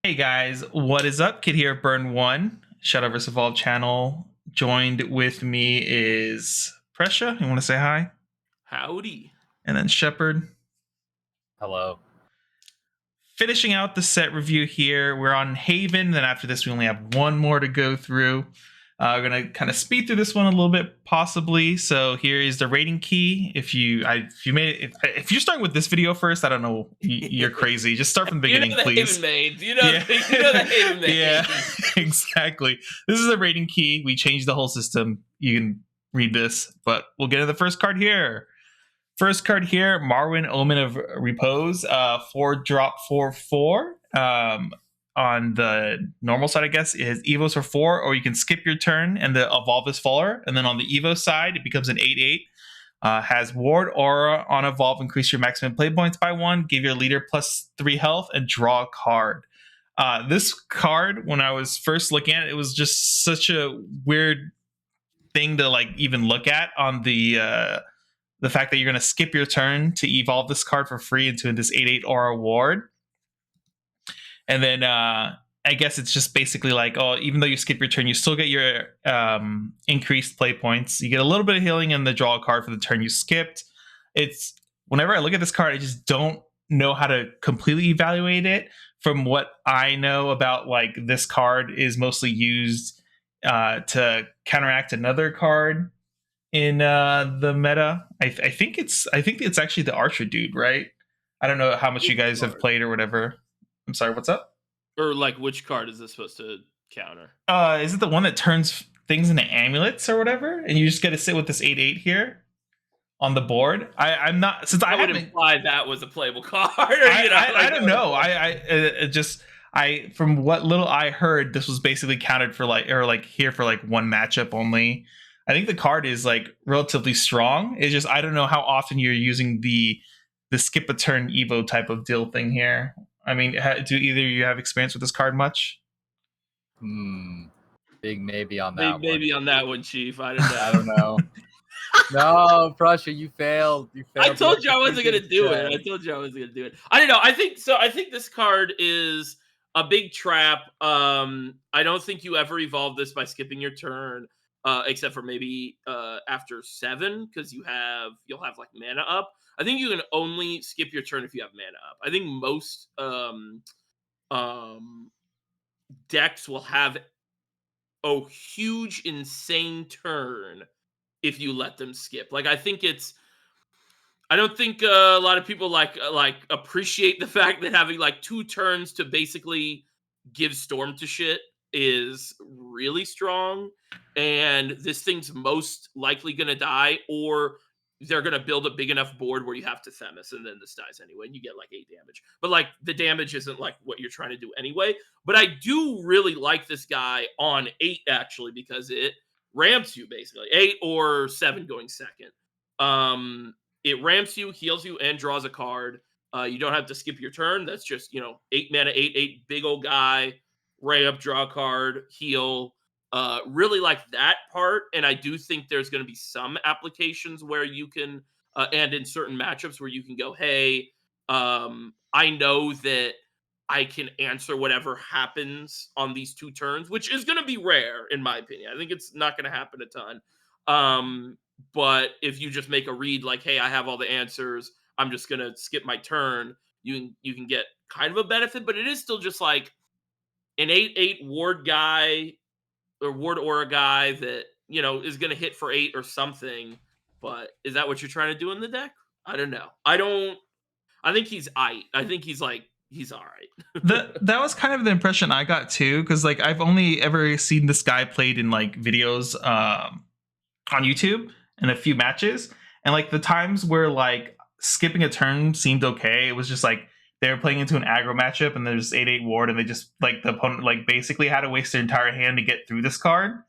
Hey guys, what is up? Kid here, Burn One, Shadowverse Evolved channel. Joined with me is Prescia. You want to say hi? Howdy. And then Shepard. Hello. Finishing out the set review here. We're on Haven. Then after this, we only have one more to go through. We're gonna kind of speed through this one a little bit, possibly. So here is the rating key. If you're starting with this video first, I don't know, you're crazy. Just start from the beginning, please. You know the Haven made. Yeah, exactly. This is a rating key. We changed the whole system. You can read this, but we'll get to the first card here. First card here, Marwin, Omen of Repose. 4-drop 4/4. On the normal side, I guess, is Evos for 4, or you can skip your turn and the Evolve is Faller. And then on the Evo side, it becomes an 8/8. Has Ward Aura on Evolve, increase your maximum play points by 1, give your leader +3 health, and draw a card. This card, when I was first looking at it, it was just such a weird thing to like even look at on the fact that you're going to skip your turn to evolve this card for free into this 8/8 Aura Ward. And then I guess it's just basically like, oh, even though you skip your turn, you still get your increased play points. You get a little bit of healing and the draw a card for the turn you skipped. It's whenever I look at this card, I just don't know how to completely evaluate it. From what I know about, like, this card is mostly used to counteract another card in the meta. I think it's actually the Archer dude, right? I don't know how much you guys have played or whatever. I'm sorry, what's up? Or like, which card is this supposed to counter? Is it the one that turns things into amulets or whatever, and you just get to sit with this 8/8 here on the board? I'm not, since I would haven't imply that was a playable card. I don't know. I from what little I heard, this was basically counted for here for like one matchup only. I think the card is like relatively strong. It's just I don't know how often you're using the skip a turn Evo type of deal thing here. I mean, do either of you have experience with this card much? Big maybe on that one. Maybe on that one, Chief. I don't know. I don't know. No, Prussia, you failed. I told you I wasn't going to do it. I don't know. I think this card is a big trap. I don't think you ever evolve this by skipping your turn, except for maybe after 7, because you'll have like mana up. I think you can only skip your turn if you have mana up. I think most decks will have a huge, insane turn if you let them skip. Like, I don't think a lot of people like appreciate the fact that having like 2 turns to basically give Storm to shit is really strong. And this thing's most likely going to die, or they're going to build a big enough board where you have to Themis, and then this dies anyway, and you get like 8 damage. But like, the damage isn't like what you're trying to do anyway. But I do really like this guy on 8, actually, because it ramps you basically 8 or 7 going second. It ramps you, heals you, and draws a card. You don't have to skip your turn. That's just 8 mana, 8/8, big old guy, ramp, draw a card, heal. Really like that part, and I do think there's going to be some applications where you can, and in certain matchups where you can go, hey, I know that I can answer whatever happens on these 2 turns, which is going to be rare, in my opinion. I think it's not going to happen a ton. But if you just make a read like, hey, I have all the answers, I'm just going to skip my turn, you can get kind of a benefit, but it is still just like an 8/8 ward guy, or Ward Aura guy that, is going to hit for 8 or something. But is that what you're trying to do in the deck? I don't know. I think he's aight. I think he's all right. That was kind of the impression I got too, because like I've only ever seen this guy played in like videos on YouTube in a few matches, and like the times where like skipping a turn seemed okay, it was just like they were playing into an aggro matchup and there's 8/8 ward, and they just like the opponent like basically had to waste their entire hand to get through this card,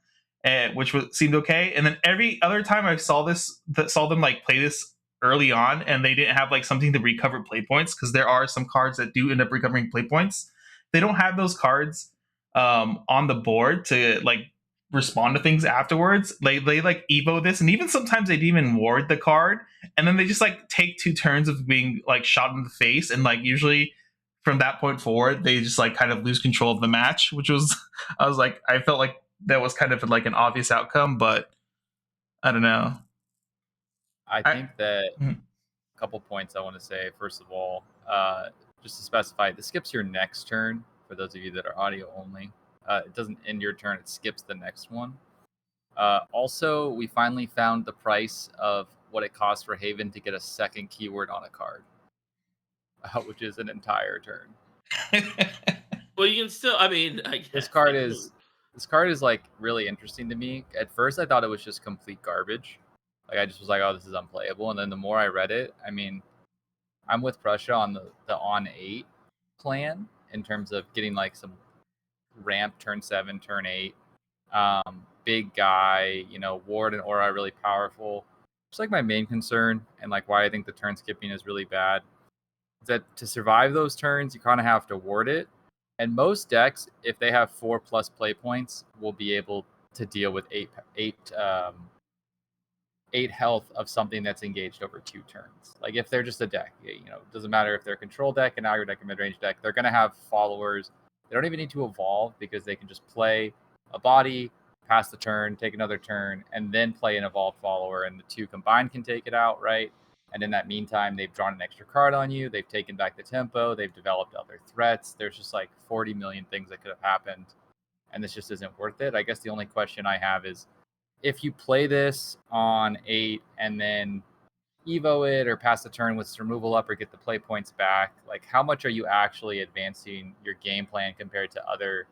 which seemed okay. And then every other time I saw them like play this early on, and they didn't have like something to recover play points, because there are some cards that do end up recovering play points. They don't have those cards on the board to like respond to things afterwards. They like evo this, and even sometimes they'd even ward the card, and then they just like take 2 turns of being like shot in the face, and like usually from that point forward, they just like kind of lose control of the match, which was I was like I felt like that was kind of like an obvious outcome, but I don't know. I think that Mhm. a couple points I want to say. First of all, just to specify, this skips your next turn for those of you that are audio only. It doesn't end your turn; it skips the next one. Also, we finally found the price of what it costs for Haven to get a second keyword on a card, which is an entire turn. Well, you can still. I mean, I guess This card is like really interesting to me. At first, I thought it was just complete garbage. Like I just was like, oh, this is unplayable. And then the more I read it, I mean, I'm with Prussia on the on 8 plan in terms of getting like some ramp turn 7, turn 8. Big guy, ward and aura are really powerful. It's like my main concern and like why I think the turn skipping is really bad. Is that to survive those turns, you kind of have to ward it. And most decks, if they have 4+ play points, will be able to deal with eight health of something that's engaged over 2 turns. Like if they're just a deck, it doesn't matter if they're a control deck, an aggro deck, a mid-range deck, they're going to have followers. They don't even need to evolve because they can just play a body, pass the turn, take another turn, and then play an evolved follower, and the 2 combined can take it out, right? And in that meantime, they've drawn an extra card on you, they've taken back the tempo, they've developed other threats. There's just like 40 million things that could have happened, and this just isn't worth it. I guess the only question I have is, if you play this on 8 and then evo it or pass the turn with removal up or get the play points back, like how much are you actually advancing your game plan compared to other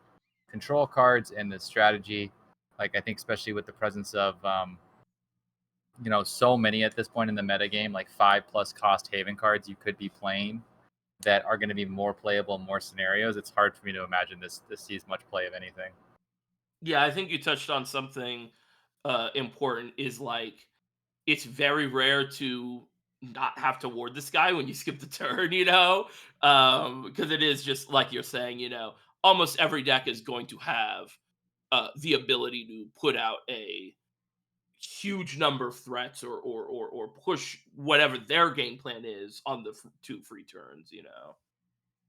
control cards in the strategy? Like I think especially with the presence of so many at this point in the meta game, like 5+ cost Haven cards you could be playing that are going to be more playable in more scenarios, it's hard for me to imagine this sees much play of anything. Yeah, I think you touched on something important. Is like it's very rare to not have to ward this guy when you skip the turn, because it is just like you're saying, almost every deck is going to have the ability to put out a huge number of threats or push whatever their game plan is on the 2 free turns.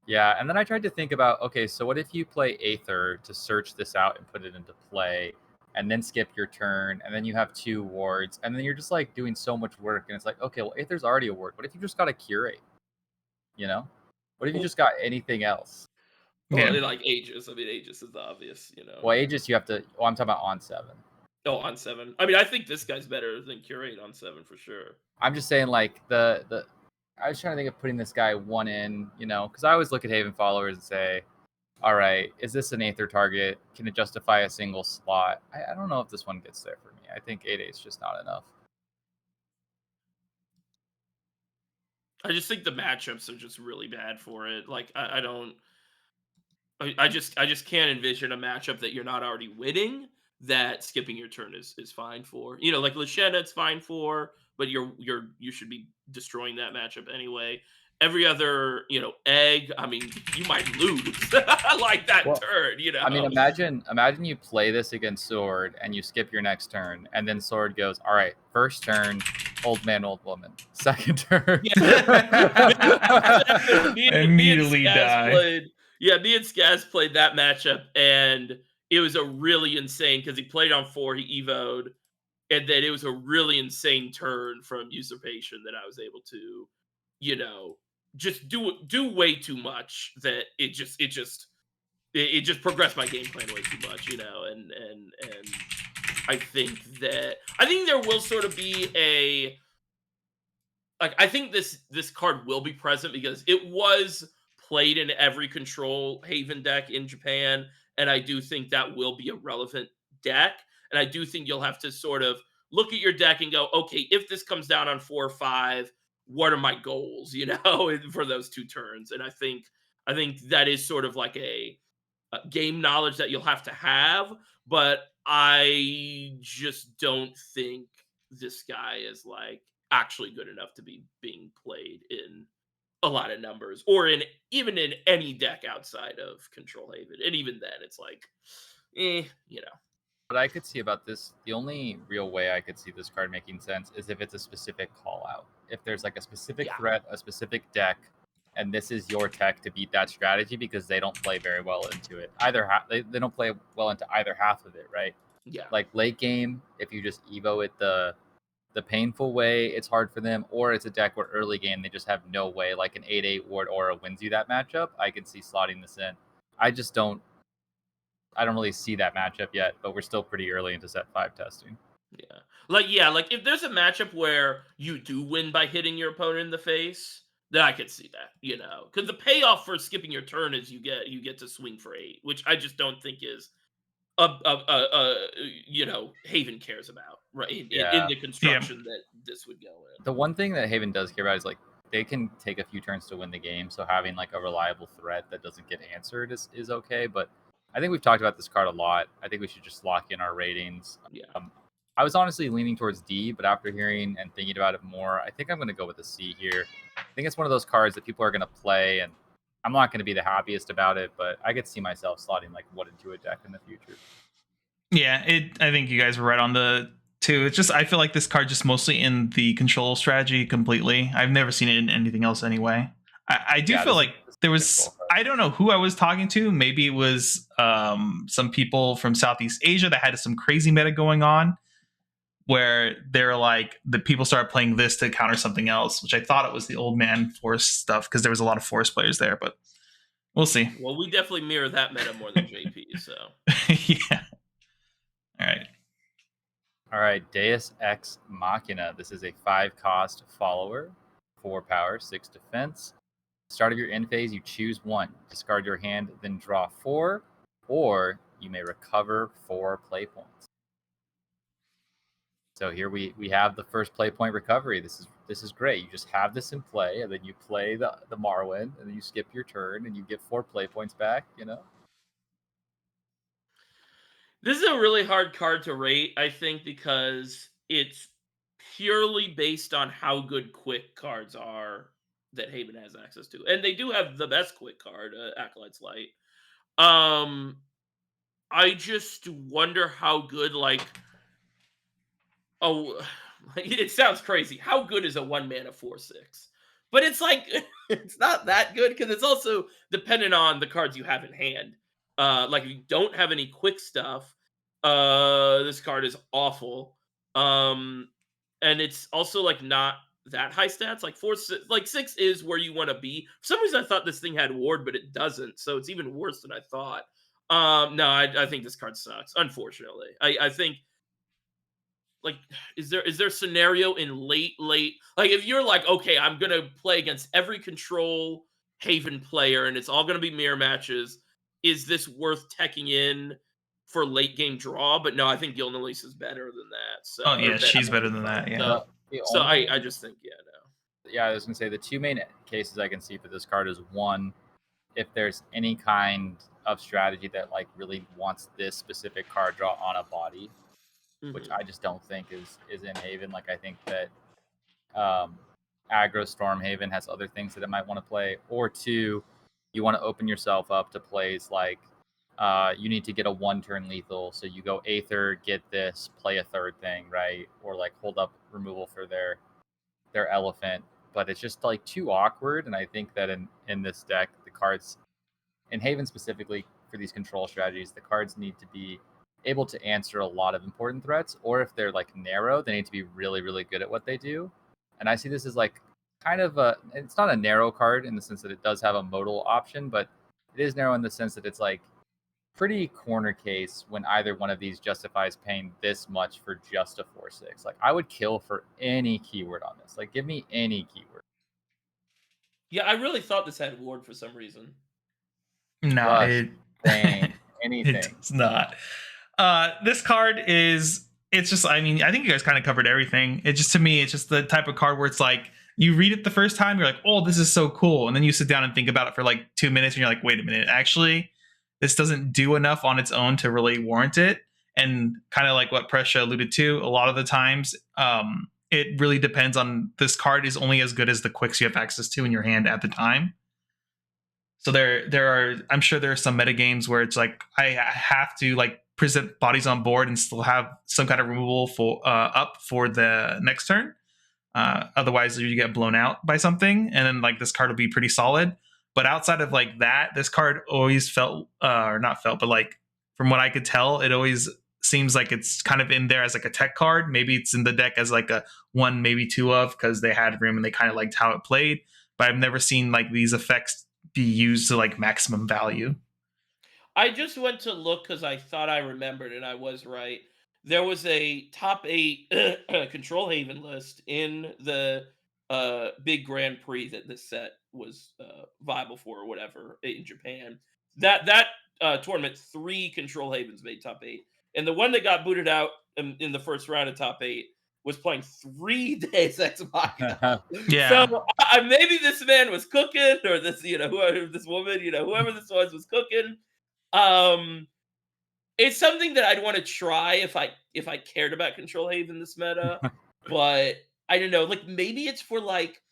Yeah, and then I tried to think about, okay, so what if you play Aether to search this out and put it into play, and then skip your turn, and then you have 2 wards, and then you're just like doing so much work, and it's like, okay, well, Aether's already a ward. What if you just got a curate? What if you just got anything else? Well, Yeah. like Aegis. I mean, Aegis is the obvious. Well, Aegis, you have to. Oh, I'm talking about on 7. Oh, on 7. I mean, I think this guy's better than Curate on 7 for sure. I'm just saying, like the. I was trying to think of putting this guy 1 in, because I always look at Haven followers and say, all right, is this an Aether target? Can it justify a single slot? I don't know if this one gets there for me. I think 8/8 is just not enough. I just think the matchups are just really bad for it. Like I don't. I just can't envision a matchup that you're not already winning that skipping your turn is fine for. Like Lashena, it's fine for, but you should be destroying that matchup anyway. Every other, egg, I mean, you might lose like that turn, I mean, imagine you play this against Sword and you skip your next turn, and then Sword goes, all right, first turn, old man, old woman. Second turn. Immediately die. Me and Skaz played that matchup, and it was a really insane because he played on 4, he evoed, and then it was a really insane turn from usurpation that I was able to, just do way too much that it just progressed my game plan way too much, and I think there will sort of be a like I think this card will be present because it was played in every control Haven deck in Japan, and I do think that will be a relevant deck. And I do think you'll have to sort of look at your deck and go, okay, if this comes down on 4 or 5, what are my goals, for those 2 turns? And I think that is sort of like a game knowledge that you'll have to have, but I just don't think this guy is like actually good enough to be being played in a lot of numbers or even in any deck outside of Control Haven. And even then it's like, What I could see about this, the only real way I could see this card making sense is if it's a specific call out. If there's like a specific threat, a specific deck, and this is your tech to beat that strategy because they don't play very well into it. They don't play well into either half of it, right? Yeah. Like late game, if you just evo it the painful way, it's hard for them, or it's a deck where early game they just have no way, like an 8/8 ward aura wins you that matchup. I can see slotting this in. I don't really see that matchup yet, but we're still pretty early into set 5 testing. Like if there's a matchup where you do win by hitting your opponent in the face, then I could see that, because the payoff for skipping your turn is you get to swing for 8, which I just don't think is Haven cares about, right? In the construction that this would go in. The one thing that Haven does care about is like they can take a few turns to win the game, so having like a reliable threat that doesn't get answered is okay. But I think we've talked about this card a lot. I think we should just lock in our ratings. I was honestly leaning towards D, but after hearing and thinking about it more, I think I'm going to go with a C here. I think it's one of those cards that people are going to play, and I'm not going to be the happiest about it, but I could see myself slotting like one into a deck in the future. Yeah, I think you guys were right on the two. It's just I feel like this card just mostly in the control strategy completely. I've never seen it in anything else anyway. I do feel like there was, I don't know who I was talking to. Maybe it was some people from Southeast Asia that had some crazy meta going on, where they're like, the people started playing this to counter something else, which I thought it was the old man force stuff because there was a lot of force players there, but we'll see. Well, we definitely mirror that meta more than JP, so. Yeah. All right, Deus Ex Machina. This is a 5-cost follower, 4 power, 6 defense. Start of your end phase, you choose 1. Discard your hand, then draw 4, or you may recover 4 play points. So here we have the first play point recovery. This is great. You just have this in play, and then you play the Marwin, and then you skip your turn, and you get 4 play points back. This is a really hard card to rate, I think, because it's purely based on how good quick cards are that Haven has access to, and they do have the best quick card, Acolyte's Light. I just wonder how good, it sounds crazy. How good is a 1-mana 4/6? But it's like it's not that good because it's also dependent on the cards you have in hand. Like if you don't have any quick stuff, this card is awful. And it's also like not that high stats. Like 6 is where you want to be. For some reason I thought this thing had ward, but it doesn't, so it's even worse than I thought. No, I think this card sucks, unfortunately. I think, like, is there a scenario in late, like if you're like, okay, I'm gonna play against every control Haven player and it's all gonna be mirror matches, is this worth teching in for late game draw? But no, I think Gilnelise is better than that. So she's better than that. Yeah. So I just think no. Yeah, I was gonna say the 2 main cases I can see for this card is, 1, if there's any kind of strategy that like really wants this specific card draw on a body, which I just don't think is in Haven. Like I think that aggro Stormhaven has other things that it might want to play. Or 2, you want to open yourself up to plays like you need to get a 1-turn lethal, so you go Aether, get this, play a 3rd thing, right? Or like hold up removal for their elephant. But it's just like too awkward, and I think that in this deck, the cards, in Haven specifically for these control strategies, the cards need to be able to answer a lot of important threats, or if they're like narrow, they need to be really, really good at what they do. And I see this as like kind of it's not a narrow card in the sense that it does have a modal option, but it is narrow in the sense that it's like pretty corner case when either one of these justifies paying this much for just a 4/6. Like I would kill for any keyword on this. Like give me any keyword. Yeah, I really thought this had ward for some reason. No, anything. It's not. This card it's just, I mean, I think you guys kind of covered everything. It just, to me, it's just the type of card where it's like, you read it the first time, you're like, oh, this is so cool. And then you sit down and think about it for like 2 minutes and you're like, wait a minute, actually, this doesn't do enough on its own to really warrant it. And kind of like what Presha alluded to, a lot of the times, it really depends on, this card is only as good as the quicks you have access to in your hand at the time. So there are, I'm sure there are some meta games where it's like, I have to like present bodies on board and still have some kind of removal for up for the next turn. Otherwise, you get blown out by something, and then like this card will be pretty solid. But outside of like that, this card always felt, or not felt, but like from what I could tell, it always seems like it's kind of in there as like a tech card. Maybe it's in the deck as like a one, maybe two of, because they had room and they kind of liked how it played. But I've never seen like these effects be used to like maximum value. I just went to look because I thought I remembered, and I was right. There was a top 8 Control Haven list in the big Grand Prix that this set was viable for, or whatever, in Japan. That tournament, 3 Control Havens made top 8, and the one that got booted out in the first round of top 8 was playing 3 Deus Ex Machina. Yeah. So maybe this man was cooking, or this, whoever this woman, whoever this was cooking. It's something that I'd want to try if I cared about Control Haven this meta, but I don't know. Like maybe it's for like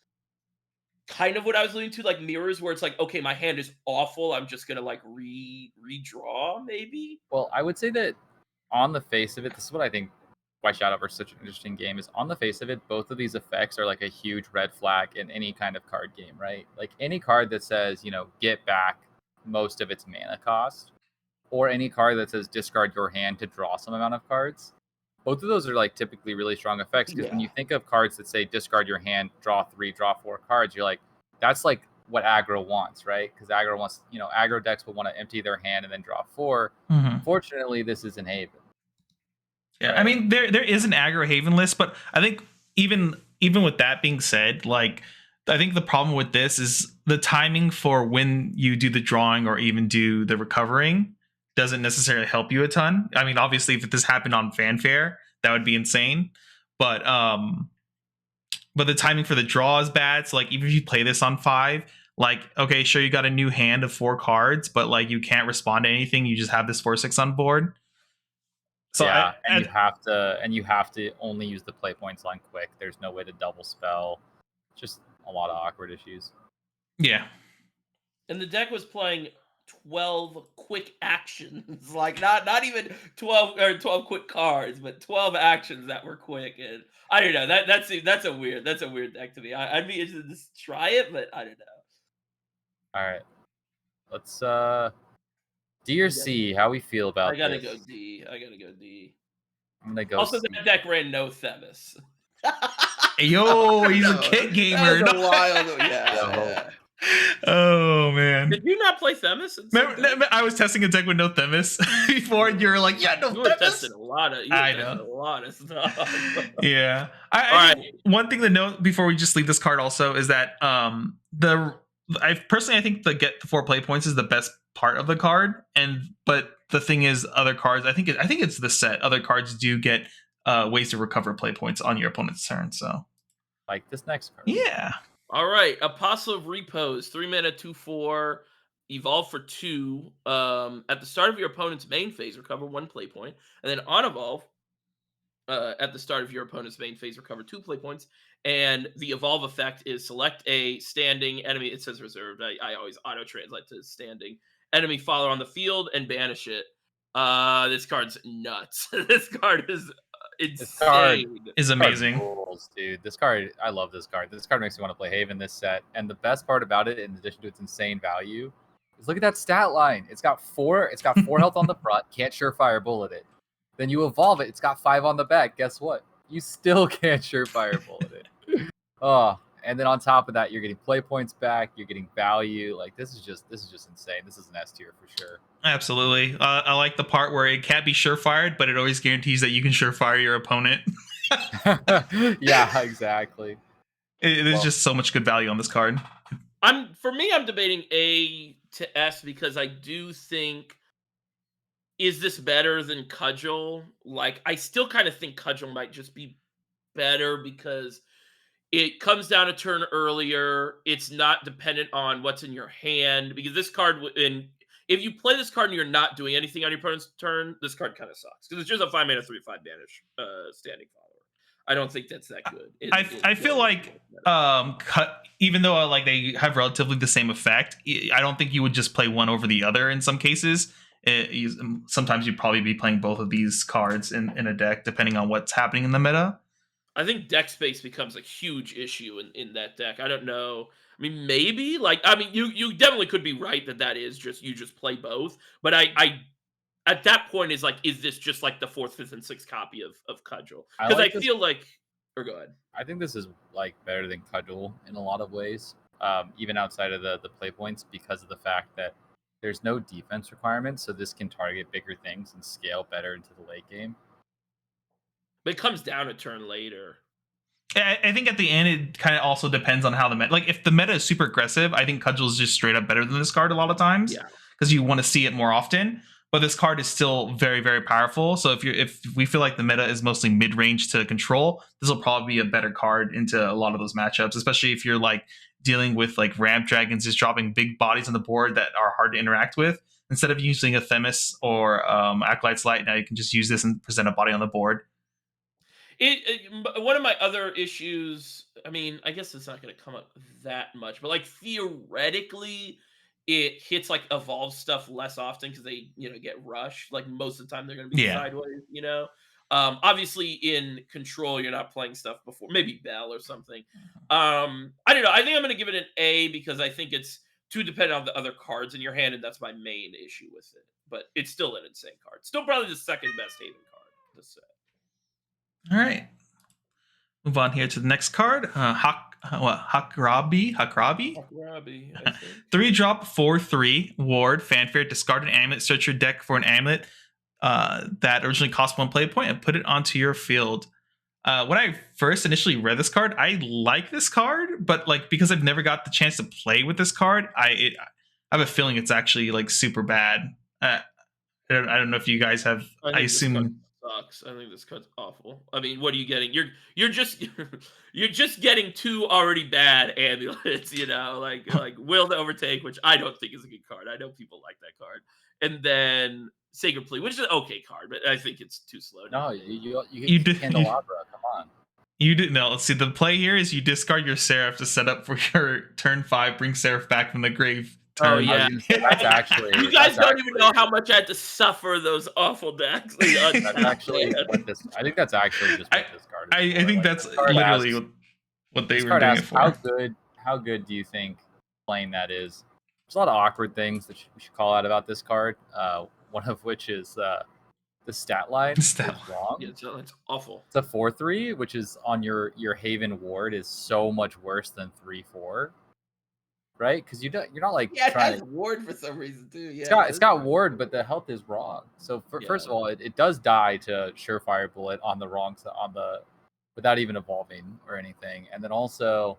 kind of what I was alluding to, like mirrors, where it's like, okay, my hand is awful. I'm just gonna like redraw, maybe. Well, I would say that on the face of it, this is what I think why Shadowverse is such an interesting game is on the face of it, both of these effects are like a huge red flag in any kind of card game, right? Like any card that says, get back most of its mana cost, or any card that says discard your hand to draw some amount of cards. Both of those are like typically really strong effects because when you think of cards that say discard your hand, draw 3, draw 4 cards, you're like, that's like what aggro wants, right? Because aggro wants, aggro decks will want to empty their hand and then draw 4. Mm-hmm. Fortunately, this isn't Haven. Yeah, right? I mean, there is an aggro Haven list, but I think even with that being said, like I think the problem with this is the timing for when you do the drawing or even do the recovering doesn't necessarily help you a ton. I mean, obviously, if this happened on Fanfare, that would be insane. But the timing for the draw is bad. So like, even if you play this on 5, like, okay, sure, you got a new hand of 4 cards, but like you can't respond to anything. You just have this 4/6 on board. So yeah, and you have to only use the play points on quick. There's no way to double spell. Just a lot of awkward issues. Yeah. And the deck was playing 12 quick actions, like not even 12 quick cards, but 12 actions that were quick. And I don't know, that's a weird deck to me. I'd be interested to try it, but I don't know. All right, let's D or C. How we feel about I gotta this? go D. I'm gonna go. Also, C. that deck ran no Themis. Yo, he's a kit gamer. That was a while ago. Yeah. Oh man! Did you not play Themis? Remember, I was testing a deck with no Themis before, and you were like, "Yeah, no you Themis." Tested a lot of stuff. Yeah. All right. One thing to note before we just leave this card also is that I think the get the 4 play points is the best part of the card, but the thing is, other cards, I think it's the set. Other cards do get ways to recover play points on your opponent's turn. So, like this next card. Yeah. All right, Apostle of Repose, 3 mana, 2/4, evolve for 2. At the start of your opponent's main phase, recover 1 play point, and then on evolve, at the start of your opponent's main phase, recover 2 play points. And the evolve effect is select a standing enemy. It says reserved. I always auto translate to standing enemy follower on the field and banish it. This card's nuts. This card is insane. This card is amazing. Rules, dude. This card, I love this card. This card makes me want to play Haven this set. And the best part about it, in addition to its insane value, is look at that stat line. It's got 4 health on the front, can't surefire bullet it. Then you evolve it, it's got 5 on the back. Guess what? You still can't surefire bullet it. Oh, and then on top of that, you're getting play points back, you're getting value. Like this is just insane. This is an S tier for sure. Absolutely. I like the part where it can't be surefired, but it always guarantees that you can surefire your opponent. Yeah, exactly. There's just so much good value on this card. I'm debating A to S because I do think, is this better than Cudgel? Like, I still kind of think Cudgel might just be better because it comes down a turn earlier. It's not dependent on what's in your hand, because this card, if you play this card and you're not doing anything on your opponent's turn, this card kind of sucks because it's just a 5 mana 3/5 banish standing follower. I don't think that's that good. I feel like even though like they have relatively the same effect, I don't think you would just play one over the other in some cases. Sometimes you'd probably be playing both of these cards in a deck depending on what's happening in the meta. I think deck space becomes a huge issue in that deck. I don't know. I mean, maybe like I mean, you definitely could be right that that is just you just play both. But I at that point is like, is this just like the fourth, fifth, and sixth copy of Cudgel? I Because I like this. feel like, or go ahead. I think this is like better than Cudgel in a lot of ways, even outside of the play points, because of the fact that there's no defense requirements, so this can target bigger things and scale better into the late game. But it comes down a turn later. I think at the end it kind of also depends on how the meta. Like if the meta is super aggressive, I think Cudgel is just straight up better than this card a lot of times. Yeah. Because you want to see it more often. But this card is still very, very powerful. So if we feel like the meta is mostly mid range to control, this will probably be a better card into a lot of those matchups. Especially if you're like dealing with like ramp dragons just dropping big bodies on the board that are hard to interact with. Instead of using a Themis or Acolyte's Light, now you can just use this and present a body on the board. One of my other issues, I mean, I guess it's not going to come up that much, but like theoretically, it hits like evolve stuff less often because they, get rushed. Like most of the time, they're going to be sideways. Obviously, in control, you're not playing stuff before, maybe Bell or something. I don't know. I think I'm going to give it an A because I think it's too dependent on the other cards in your hand, and that's my main issue with it. But it's still an insane card. Still probably the second best Haven card to set. All right. Move on here to the next card. Hakrabi. Hakrabi, I think. 3-drop, 4/3 ward fanfare. Discard an amulet. Search your deck for an amulet that originally cost 1 play point and put it onto your field. When I first initially read this card, I like this card, but like because I've never got the chance to play with this card, I have a feeling it's actually like super bad. I don't know if you guys have. I assume. Sucks. I think this card's awful. I mean, what are you getting? You're just you're just getting 2 already bad amulets, like Will to Overtake, which I don't think is a good card. I know people like that card. And then Sacred Plea, which is an okay card, but I think it's too slow. No, you did Candelabra. Come on. You didn't know. Let's see. The play here is you discard your Seraph to set up for your turn 5. Bring Seraph back from the grave. Turn. Oh yeah, that's actually. You guys don't even know how much I had to suffer those awful decks. That's actually what this. I think that's actually just what this card is. I think that's literally what they were doing it for. How good do you think playing that is? There's a lot of awkward things that we should call out about this card. One of which is the stat line is wrong. Yeah, it's awful. It's a 4/3, which is on your Haven ward is so much worse than 3/4. Right, because you're not like it has ward for some reason too. Yeah, it's got ward, but the health is wrong. So first of all, it does die to Surefire Bullet on the wrong without even evolving or anything, and then also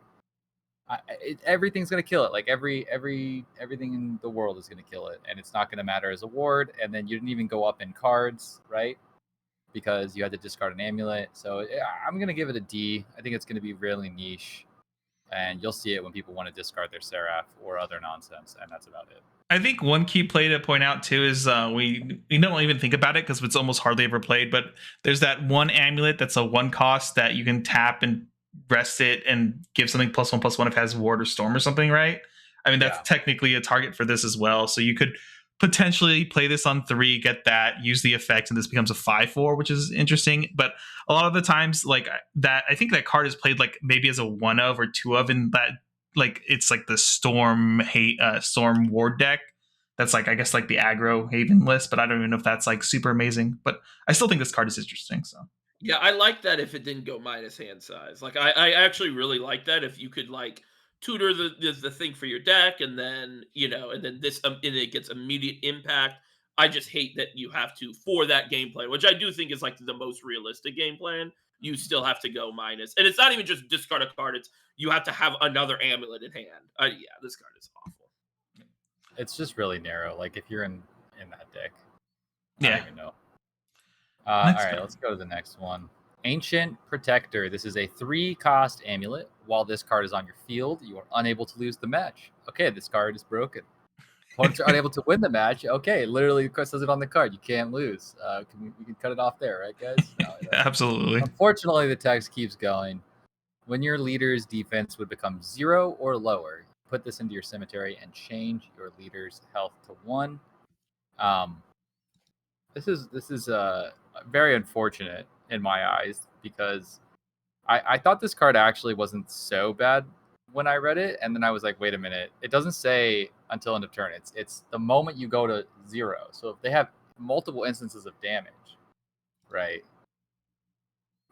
everything's gonna kill it. Like everything in the world is gonna kill it, and it's not gonna matter as a ward. And then you didn't even go up in cards, right? Because you had to discard an amulet. So I'm gonna give it a D. I think it's gonna be really niche. And you'll see it when people want to discard their Seraph or other nonsense, and that's about it. I think one key play to point out too is we don't even think about it because it's almost hardly ever played. But there's that one amulet that's a 1 cost that you can tap and rest it and give something +1/+1 if it has ward or storm or something, right? I mean that's technically a target for this as well. So you could potentially play this on 3, get that, use the effect, and this becomes a 5/4, which is interesting. But a lot of the times, like that, I think that card is played like maybe as a 1 of or 2 of in that, like it's like the storm ward deck. That's like I guess like the aggro Haven list, but I don't even know if that's like super amazing. But I still think this card is interesting. So yeah, I like that if it didn't go minus hand size. Like I actually really like that if you could like tutor the thing for your deck, and then and then this and it gets immediate impact. I just hate that you have to, for that game plan, which I do think is like the most realistic game plan, you still have to go minus. And it's not even just discard a card, it's you have to have another amulet in hand. This card is awful. It's just really narrow. Like if you're in that deck. I don't even know. All right, let's go to the next one. Ancient Protector. This is a 3-cost amulet. While this card is on your field, you are unable to lose the match. Okay, this card is broken. Opponents are unable to win the match. Okay, literally says it on the card. You can't lose. We can cut it off there, right, guys? No, absolutely. Unfortunately, the text keeps going. When your leader's defense would become 0 or lower, put this into your cemetery and change your leader's health to 1. This is very unfortunate in my eyes because I thought this card actually wasn't so bad when I read it, and then I was like, wait a minute, it doesn't say until end of turn. It's the moment you go to 0. So if they have multiple instances of damage, right?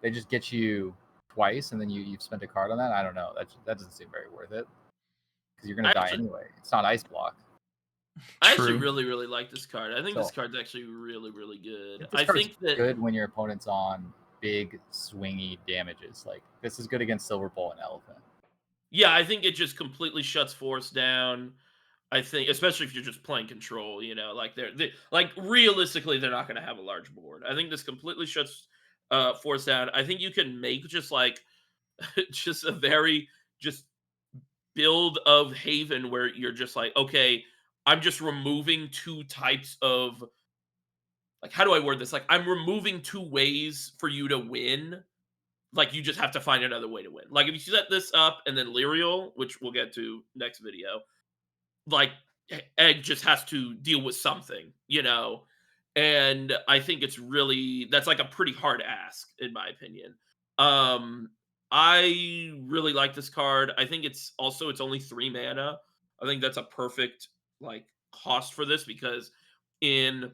They just get you twice, and then you've spent a card on that. I don't know. That doesn't seem very worth it because you're gonna die anyway. It's not ice block. I actually really, really like this card. I think So, this card's actually really, really good. I think that good when your opponent's on big swingy damages. Like this is good against Silver Bowl and Elephant. Yeah, I think it just completely shuts Force down. I think, especially if you're just playing control, you know, like they like realistically, they're not going to have a large board. I think this completely shuts Force down. I think you can make just like just a very just build of Haven where you're just like, okay, I'm just removing 2 types of like, how do I word this? Like, I'm removing 2 ways for you to win. Like, you just have to find another way to win. Like, if you set this up and then Lyrial, which we'll get to next video, like Egg just has to deal with something, you know. And I think it's really that's like a pretty hard ask in my opinion. I really like this card. I think it's only 3 mana. I think that's a perfect like cost for this because in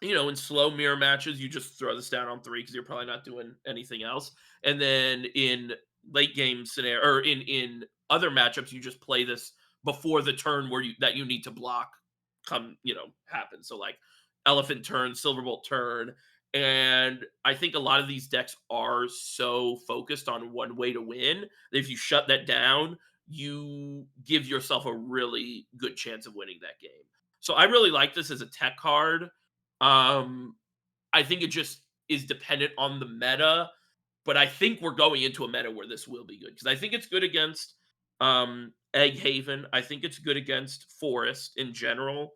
in slow mirror matches you just throw this down on 3 because you're probably not doing anything else. And then in late game scenario or in other matchups you just play this before the turn where you need to block happen. So like elephant turn, silverbolt turn, and I think a lot of these decks are so focused on one way to win that if you shut that down, you give yourself a really good chance of winning that game. So I really like this as a tech card. I think it just is dependent on the meta, but I think we're going into a meta where this will be good because I think it's good against Egg Haven. I think it's good against Forest in general.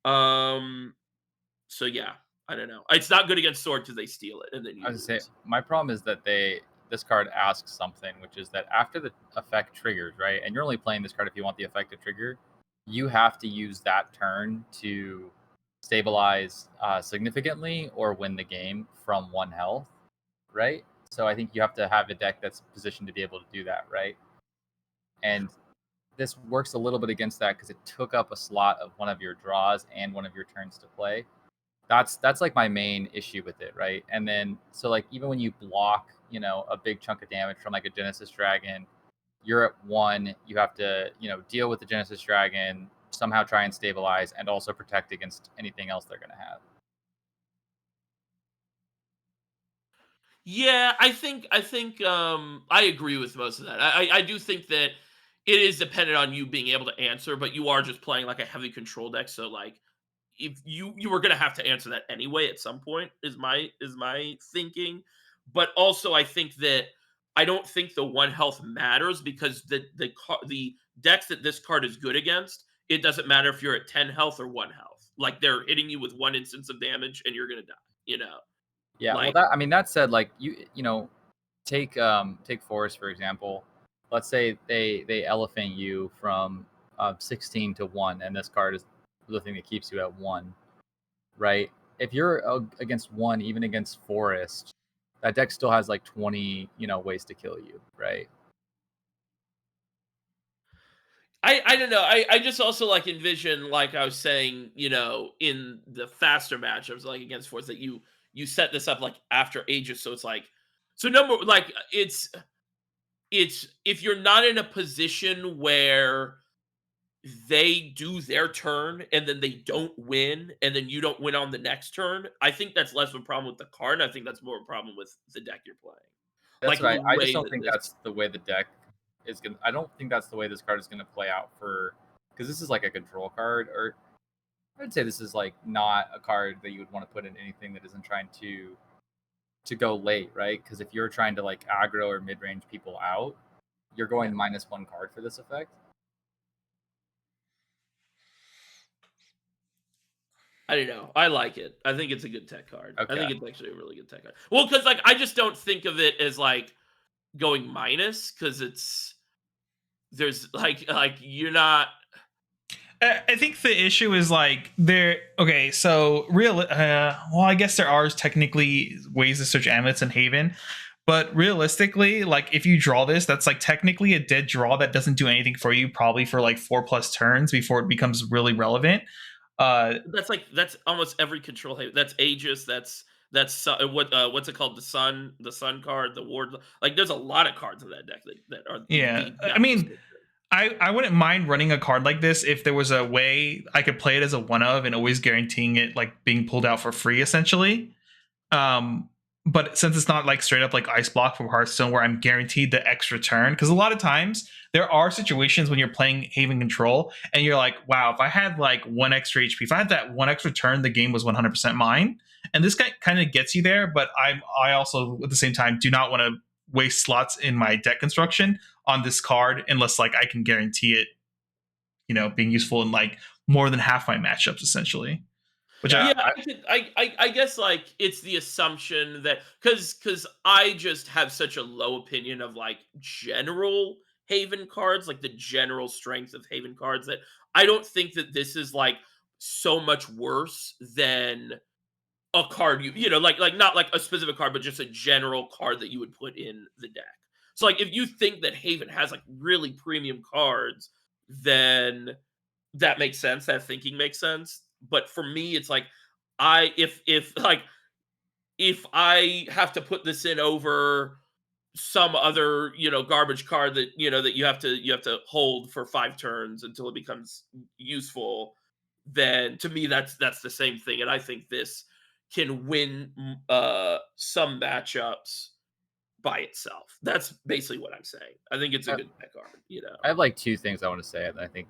So yeah, I don't know. It's not good against Sword because they steal it and then you I was lose. gonna say my problem is that this card asks something, which is that after the effect triggers, right, and you're only playing this card if you want the effect to trigger, you have to use that turn to stabilize significantly or win the game from 1 health, right? So I think you have to have a deck that's positioned to be able to do that, right? And this works a little bit against that because it took up a slot of one of your draws and one of your turns to play. That's like my main issue with it, right? And then so like even when you block, a big chunk of damage from like a Genesis Dragon, you're at 1, you have to, deal with the Genesis Dragon, somehow try and stabilize and also protect against anything else they're going to have. Yeah, I think I agree with most of that. I do think that it is dependent on you being able to answer, but you are just playing like a heavy control deck, so like if you were gonna have to answer that anyway at some point is my thinking. But also I think that I don't think the 1 health matters because the decks that this card is good against, it doesn't matter if you're at 10 health or 1 health. Like they're hitting you with 1 instance of damage and you're gonna die, you know. Yeah, Like, well, that said, like take Forest for example. Let's say they elephant you from 16 to 1, and this card is the thing that keeps you at 1, right? If you're against 1, even against Forest, that deck still has like 20 ways to kill you, right? I don't know. I just also like envision, like I was saying, in the faster matchups, like against Force, that you set this up like after ages, so it's like it's if you're not in a position where they do their turn and then they don't win and then you don't win on the next turn, I think that's less of a problem with the card. And I think that's more of a problem with the deck you're playing. That's Like the right. I just way don't that think this that's the way the deck is gonna. I don't think that's the way this card is gonna play out because this is like a control card, or I'd say this is like not a card that you would want to put in anything that isn't trying to go late, right? Because if you're trying to like aggro or mid range people out, you're going -1 card for this effect. I don't know. I like it. I think it's a good tech card. Okay. I think it's actually a really good tech card. Well, because like I just don't think of it as like going minus because there's like you're not. I think the issue is like there. Okay, so well, I guess there are technically ways to search amulets in Haven, But realistically, like if you draw this, that's like technically a dead draw that doesn't do anything for you, probably for like 4+ turns before it becomes really relevant. That's almost every control haven. That's Aegis. What's it called? The sun card, the ward. Like there's a lot of cards in that deck that are Yeah, the I exact mean, description. I wouldn't mind running a card like this if there was a way I could play it as a one of and always guaranteeing it like being pulled out for free, essentially. Um, but since it's not like straight up like Ice Block from Hearthstone where I'm guaranteed the extra turn, because a lot of times there are situations when you're playing Haven Control and you're like, wow, if I had like 1 extra HP, if I had that 1 extra turn, the game was 100% mine. And this guy kind of gets you there, but I also at the same time do not want to waste slots in my deck construction on this card unless like I can guarantee it, being useful in like more than half my matchups essentially. Which Yeah, Yeah, I guess like it's the assumption that because I just have such a low opinion of like general Haven cards, like the general strength of Haven cards, that I don't think that this is like so much worse than a card like not like a specific card, but just a general card that you would put in the deck. So like if you think that Haven has like really premium cards, then that makes sense. That thinking makes sense. But for me, it's like if I have to put this in over some other garbage card that that you have to hold for 5 turns until it becomes useful, then to me that's the same thing. And I think this can win some matchups by itself. That's basically what I'm saying. I think it's a I, good deck card. I have like 2 things I want to say, and I think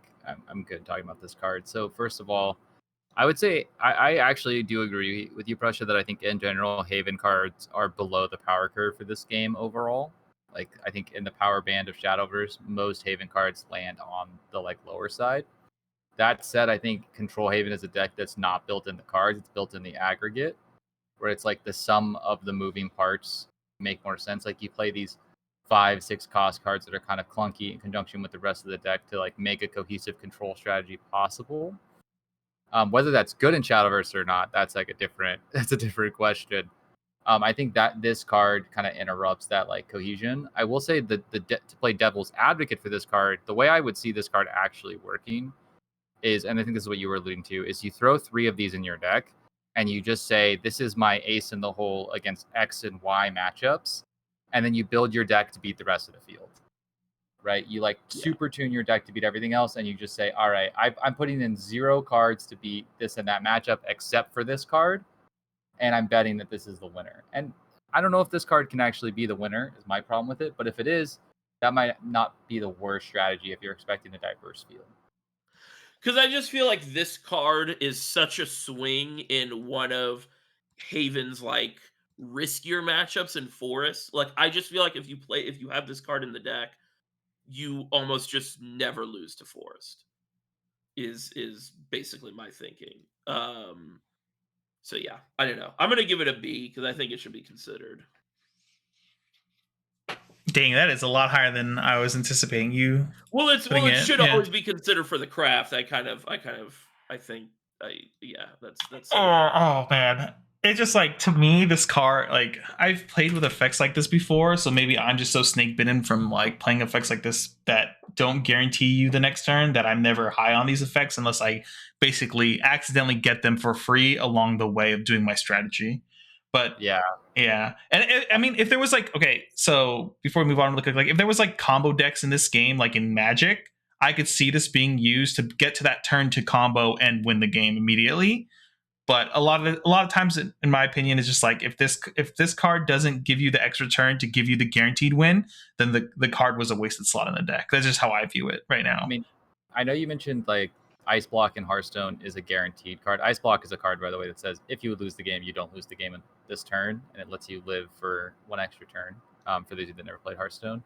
I'm good talking about this card. So first of all, I would say I actually do agree with you, Prussia, that I think in general Haven cards are below the power curve for this game overall. Like I think in the power band of Shadowverse, most Haven cards land on the like lower side. That said, I think Control Haven is a deck that's not built in the cards; it's built in the aggregate, where it's like the sum of the moving parts make more sense. Like you play these 5, 6 cost cards that are kind of clunky in conjunction with the rest of the deck to like make a cohesive control strategy possible. Whether that's good in Shadowverse or not, that's like that's a different question. I think that this card kind of interrupts that like cohesion. I will say that to play devil's advocate for this card, the way I would see this card actually working is, and I think this is what you were alluding to, is you throw 3 of these in your deck and you just say, this is my ace in the hole against X and Y matchups. And then you build your deck to beat the rest of the field, right? You like Yeah. super tune your deck to beat everything else. And you just say, all right, I'm putting in 0 cards to beat this and that matchup, except for this card. And I'm betting that this is the winner. And I don't know if this card can actually be the winner, is my problem with it. But if it is, that might not be the worst strategy if you're expecting a diverse field. Because I just feel like this card is such a swing in one of Haven's like riskier matchups in Forest. Like I just feel like if you have this card in the deck, you almost just never lose to Forest. Is basically my thinking. So yeah, I don't know. I'm gonna give it a B because I think it should be considered. dang, that is a lot higher than I was anticipating you Well, putting it it. should Yeah. always be considered for the craft. I think yeah, that's Oh man. It's just like, to me, this card, like I've played with effects like this before, so maybe I'm just so snake bitten from like playing effects like this that don't guarantee you the next turn that I'm never high on these effects unless I basically accidentally get them for free along the way of doing my strategy. But Yeah. and I mean, if there was like, okay, so before we move on, look like if there was like combo decks in this game, like in Magic, I could see this being used to get to that turn to combo and win the game immediately. But a lot of times, in my opinion, is just like if this card doesn't give you the extra turn to give you the guaranteed win, then the card was a wasted slot in the deck. That's just how I view it right now. I mean, I know you mentioned like Ice Block in Hearthstone is a guaranteed card. Ice Block is a card, by the way, that says if you would lose the game, you don't lose the game in this turn, and it lets you live for 1 extra turn. For those that never played Hearthstone,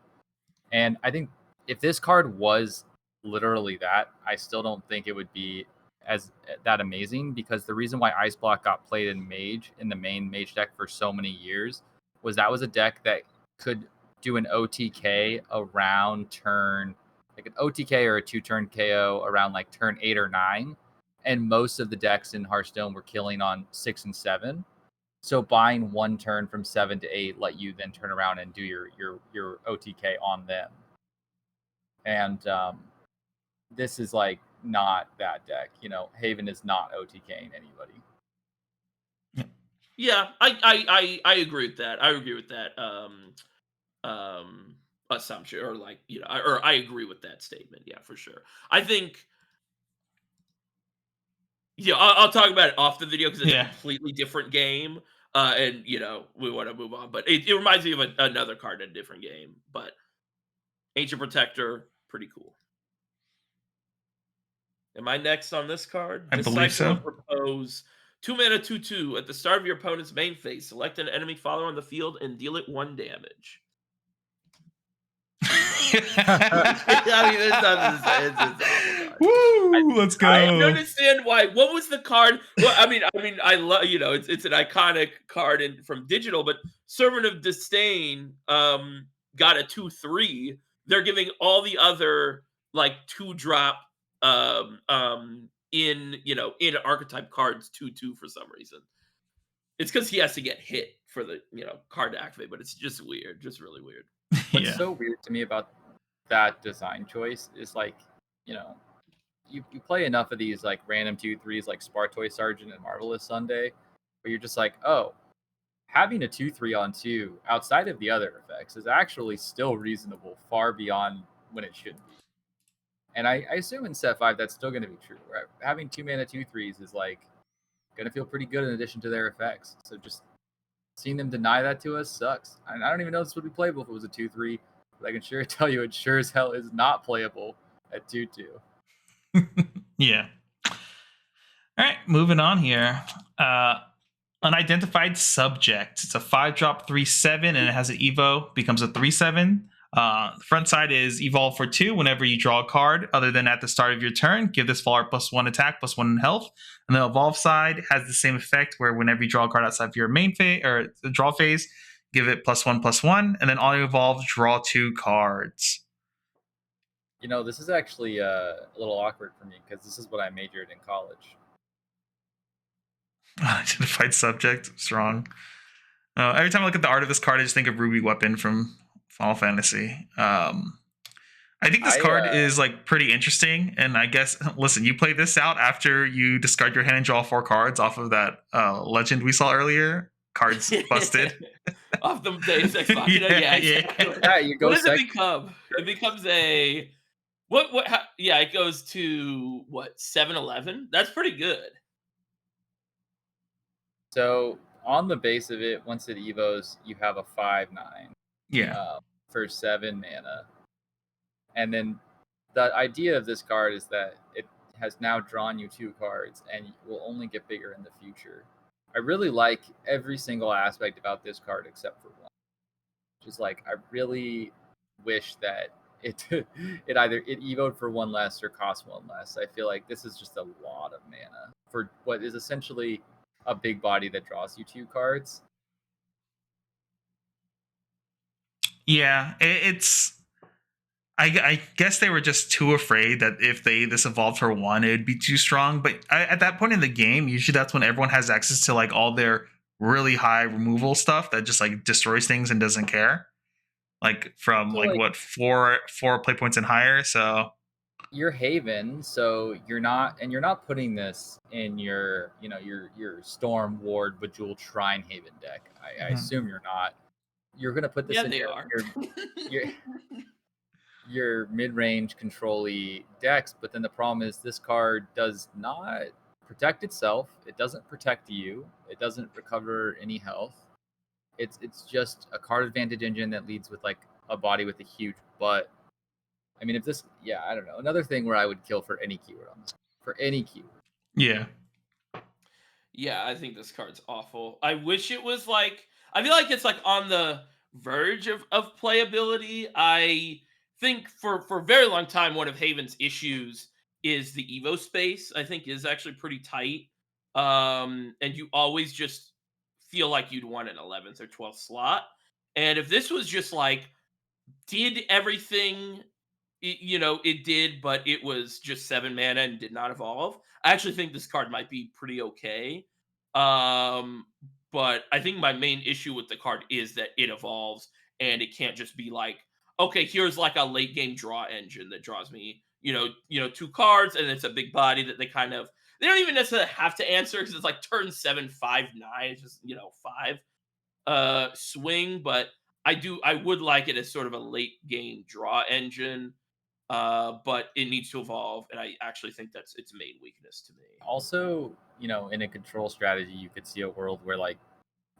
and I think if this card was literally that, I still don't think it would be as that amazing, because the reason why Ice Block got played in the main Mage deck for so many years was that was a deck that could do an OTK around turn, like an OTK or a 2-turn KO around like turn 8 or 9, and most of the decks in Hearthstone were killing on 6 and 7. So buying 1 turn from 7 to 8 let you then turn around and do your OTK on them. And this is like not that deck. You know, Haven is not OTKing anybody. Yeah, I agree with that. I agree with that assumption, or like, you know, or I agree with that statement. Yeah, for sure. I think, yeah, I'll talk about it off the video because it's a Yeah. completely different game. And you know, we want to move on, but it reminds me of another card in a different game. But Ancient Protector, pretty cool. Am I next on this card? I believe Disciple so. of Repose. 2 mana, 2/2. At the start of your opponent's main phase, select an enemy follower on the field and deal it 1 damage. I mean, there's nothing to say. It's awful card. Woo! Let's go. I don't understand why. What was the card? Well, I mean, I love, you know, it's an iconic card from Digital, but Servant of Disdain got a 2/3. They're giving all the other like 2-drop in archetype cards 2/2 for some reason. It's because he has to get hit for the card to activate, but it's just weird, just really weird. What's so weird to me about that design choice is like, you know, you play enough of these like random 2/3s like Spartoy Sergeant and Marvelous Sunday, where you're just like, oh, having a 2/3 on 2 outside of the other effects is actually still reasonable, far beyond when it should be. And I assume in set 5 that's still going to be true. Right? Having 2 mana 2/3s is like going to feel pretty good in addition to their effects. So just seeing them deny that to us sucks. And I don't even know if this would be playable if it was a 2/3, but I can sure tell you it sure as hell is not playable at 2/2. Yeah. All right, moving on here. Unidentified Subject. It's a 5-drop 3/7, and it has an evo. Becomes a 3/7. The front side is evolve for 2 whenever you draw a card, other than at the start of your turn. Give this follower +1 attack, +1 health. And the evolve side has the same effect, where whenever you draw a card outside of your main phase or the draw phase, give it +1/+1, and then on evolve, draw 2 cards. You know, this is actually a little awkward for me because this is what I majored in college. Unidentified Subject, strong. Every time I look at the art of this card, I just think of Ruby Weapon from Final Fantasy. I think this card is like pretty interesting, and I guess listen, you play this out after you discard your hand and draw 4 cards off of that legend we saw earlier. Cards busted off the Deus Ex Machina. Yeah, you go. What does it become? It becomes a what? Yeah, it goes to what, 7-11? That's pretty good. So on the base of it, once it evos, you have a 5/9. Yeah. For 7 mana. And then the idea of this card is that it has now drawn you 2 cards and will only get bigger in the future. I really like every single aspect about this card except for one. Just like, I really wish that it either evoed for 1 less or cost 1 less. I feel like this is just a lot of mana for what is essentially a big body that draws you 2 cards. Yeah, it's. I guess they were just too afraid that if this evolved for 1, it would be too strong. But at that point in the game, usually that's when everyone has access to like all their really high removal stuff that just like destroys things and doesn't care. Like from like what 4 play points and higher. So you're Haven, so you're not putting this in your Storm Ward Bejeweled Shrine Haven deck. I assume you're not. You're gonna put this in your mid-range control-y decks, but then the problem is this card does not protect itself. It doesn't protect you. It doesn't recover any health. It's just a card advantage engine that leads with like a body with a huge butt. I mean, if this, I don't know. Another thing where I would kill for any keyword on this. For any keyword. Yeah. Yeah, I think this card's awful. I wish it was like, I feel like it's like on the verge of playability. I think for a very long time, one of Haven's issues is the Evo space. I think is actually pretty tight. And you always just feel like you'd want an 11th or 12th slot. And if this was just like, did everything it did, but it was just 7 mana and did not evolve, I actually think this card might be pretty okay. But I think my main issue with the card is that it evolves, and it can't just be like, okay, here's like a late game draw engine that draws me, 2 cards, and it's a big body that they don't even necessarily have to answer because it's like turn 7, 5, 9, it's just 5 swing. But I would like it as sort of a late game draw engine. But it needs to evolve, and I actually think that's its main weakness to me. Also, in a control strategy, you could see a world where like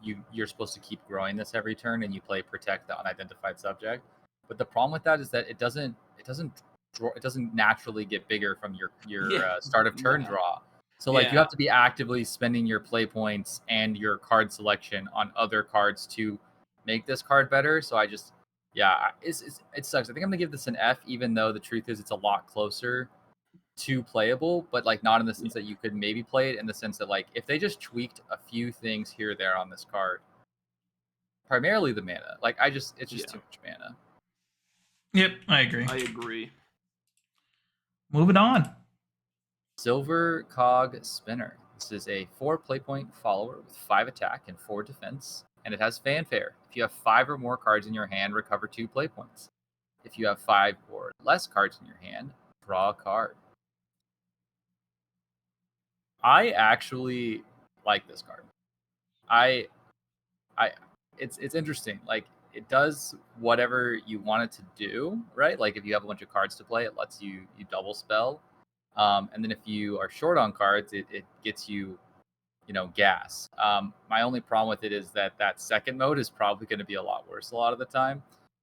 you're supposed to keep growing this every turn, and you play protect the unidentified subject. But the problem with that is that it doesn't naturally get bigger from your start of turn draw. So like you have to be actively spending your play points and your card selection on other cards to make this card better. So it sucks. I think I'm gonna give this an F, even though the truth is it's a lot closer to playable, but like not in the sense that you could maybe play it, in the sense that like if they just tweaked a few things here or there on this card, primarily the mana, like it's just too much mana. Yep, I agree. I agree. Moving on. Silver Cog Spinner. This is a 4 play point follower with 5 attack and 4 defense, and it has fanfare. If you have 5 or more cards in your hand, recover 2 play points. If you have 5 or less cards in your hand, draw a card. I actually like this card. It's interesting. Like it does whatever you want it to do, right? Like if you have a bunch of cards to play, it lets you double spell. And then if you are short on cards, it gets you, gas. My only problem with it is that second mode is probably going to be a lot worse a lot of the time,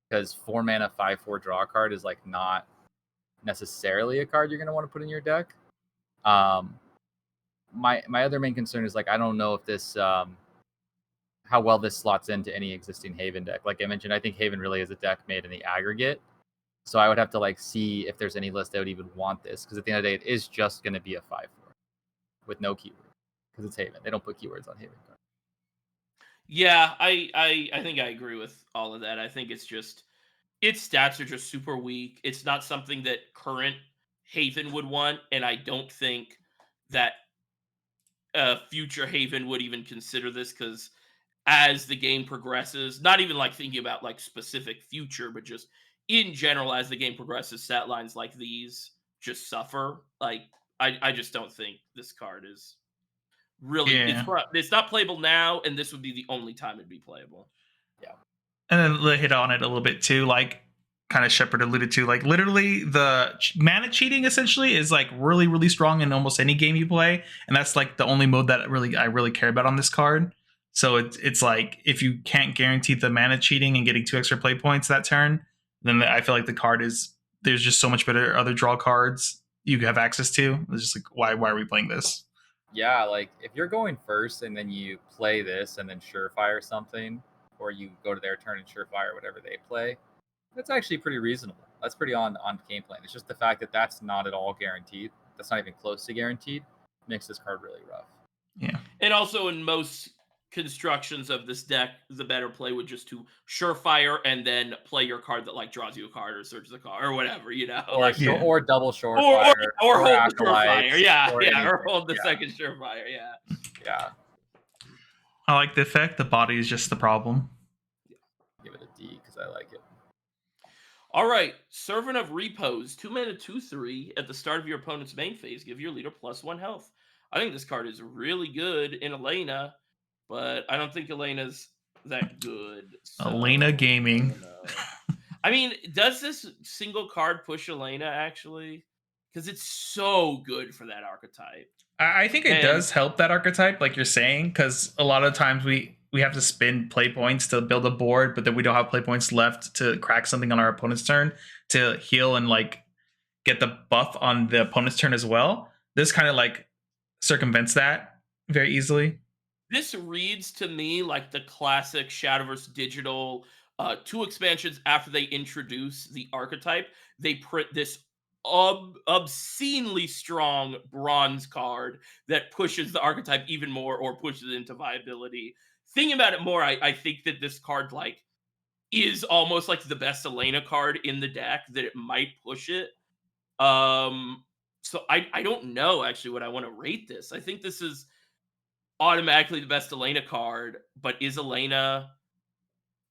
because 4 mana 5/4 draw card is like not necessarily a card you're going to want to put in your deck. My other main concern is like I don't know if this how well this slots into any existing Haven deck. Like I mentioned, I think Haven really is a deck made in the aggregate. So I would have to like see if there's any list that would even want this, because at the end of the day, it is just going to be a 5/4 with no keyword, because it's Haven. They don't put keywords on Haven cards. Yeah, I think I agree with all of that. I think it's just its stats are just super weak. It's not something that current Haven would want, and I don't think that future Haven would even consider this, because as the game progresses, not even like thinking about like specific future, but just in general, as the game progresses, stat lines like these just suffer. Like I just don't think this card is really it's not playable now, and this would be the only time it'd be playable. Yeah. And then they hit on it a little bit too, like kind of Shepard alluded to, like literally the mana cheating essentially is like really, really strong in almost any game you play. And that's like the only mode that I really care about on this card. So it's like if you can't guarantee the mana cheating and getting 2 extra play points that turn, then I feel like the card there's just so much better other draw cards you have access to. It's just like, why are we playing this? Yeah, like if you're going first and then you play this and then Surefire something, or you go to their turn and Surefire whatever they play, that's actually pretty reasonable. That's pretty on game plan. It's just the fact that that's not at all guaranteed. That's not even close to guaranteed. Makes this card really rough. Yeah. And also in most constructions of this deck, the better play would just to Surefire and then play your card that like draws you a card or searches a card or whatever, or double Surefire, or hold the Acolytes, Surefire, or or hold the second Surefire, yeah. I like the effect. The body is just the problem. Give it a D because I like it. All right, Servant of Repose, 2 mana, 2/3. At the start of your opponent's main phase, give your leader +1 health. I think this card is really good in Elena, but I don't think Elena's that good. So, Elena Gaming. I mean, does this single card push Elena actually? Because it's so good for that archetype. I think it does help that archetype, like you're saying, because a lot of times we have to spend play points to build a board, but then we don't have play points left to crack something on our opponent's turn to heal and like get the buff on the opponent's turn as well. This kind of like circumvents that very easily. This reads to me like the classic Shadowverse digital 2 expansions after they introduce the archetype. They print this obscenely strong bronze card that pushes the archetype even more or pushes it into viability. Thinking about it more, I think that this card like is almost like the best Elena card in the deck, that it might push it. So I don't know actually what I want to rate this. I think this is, automatically the best Elena card, but is Elena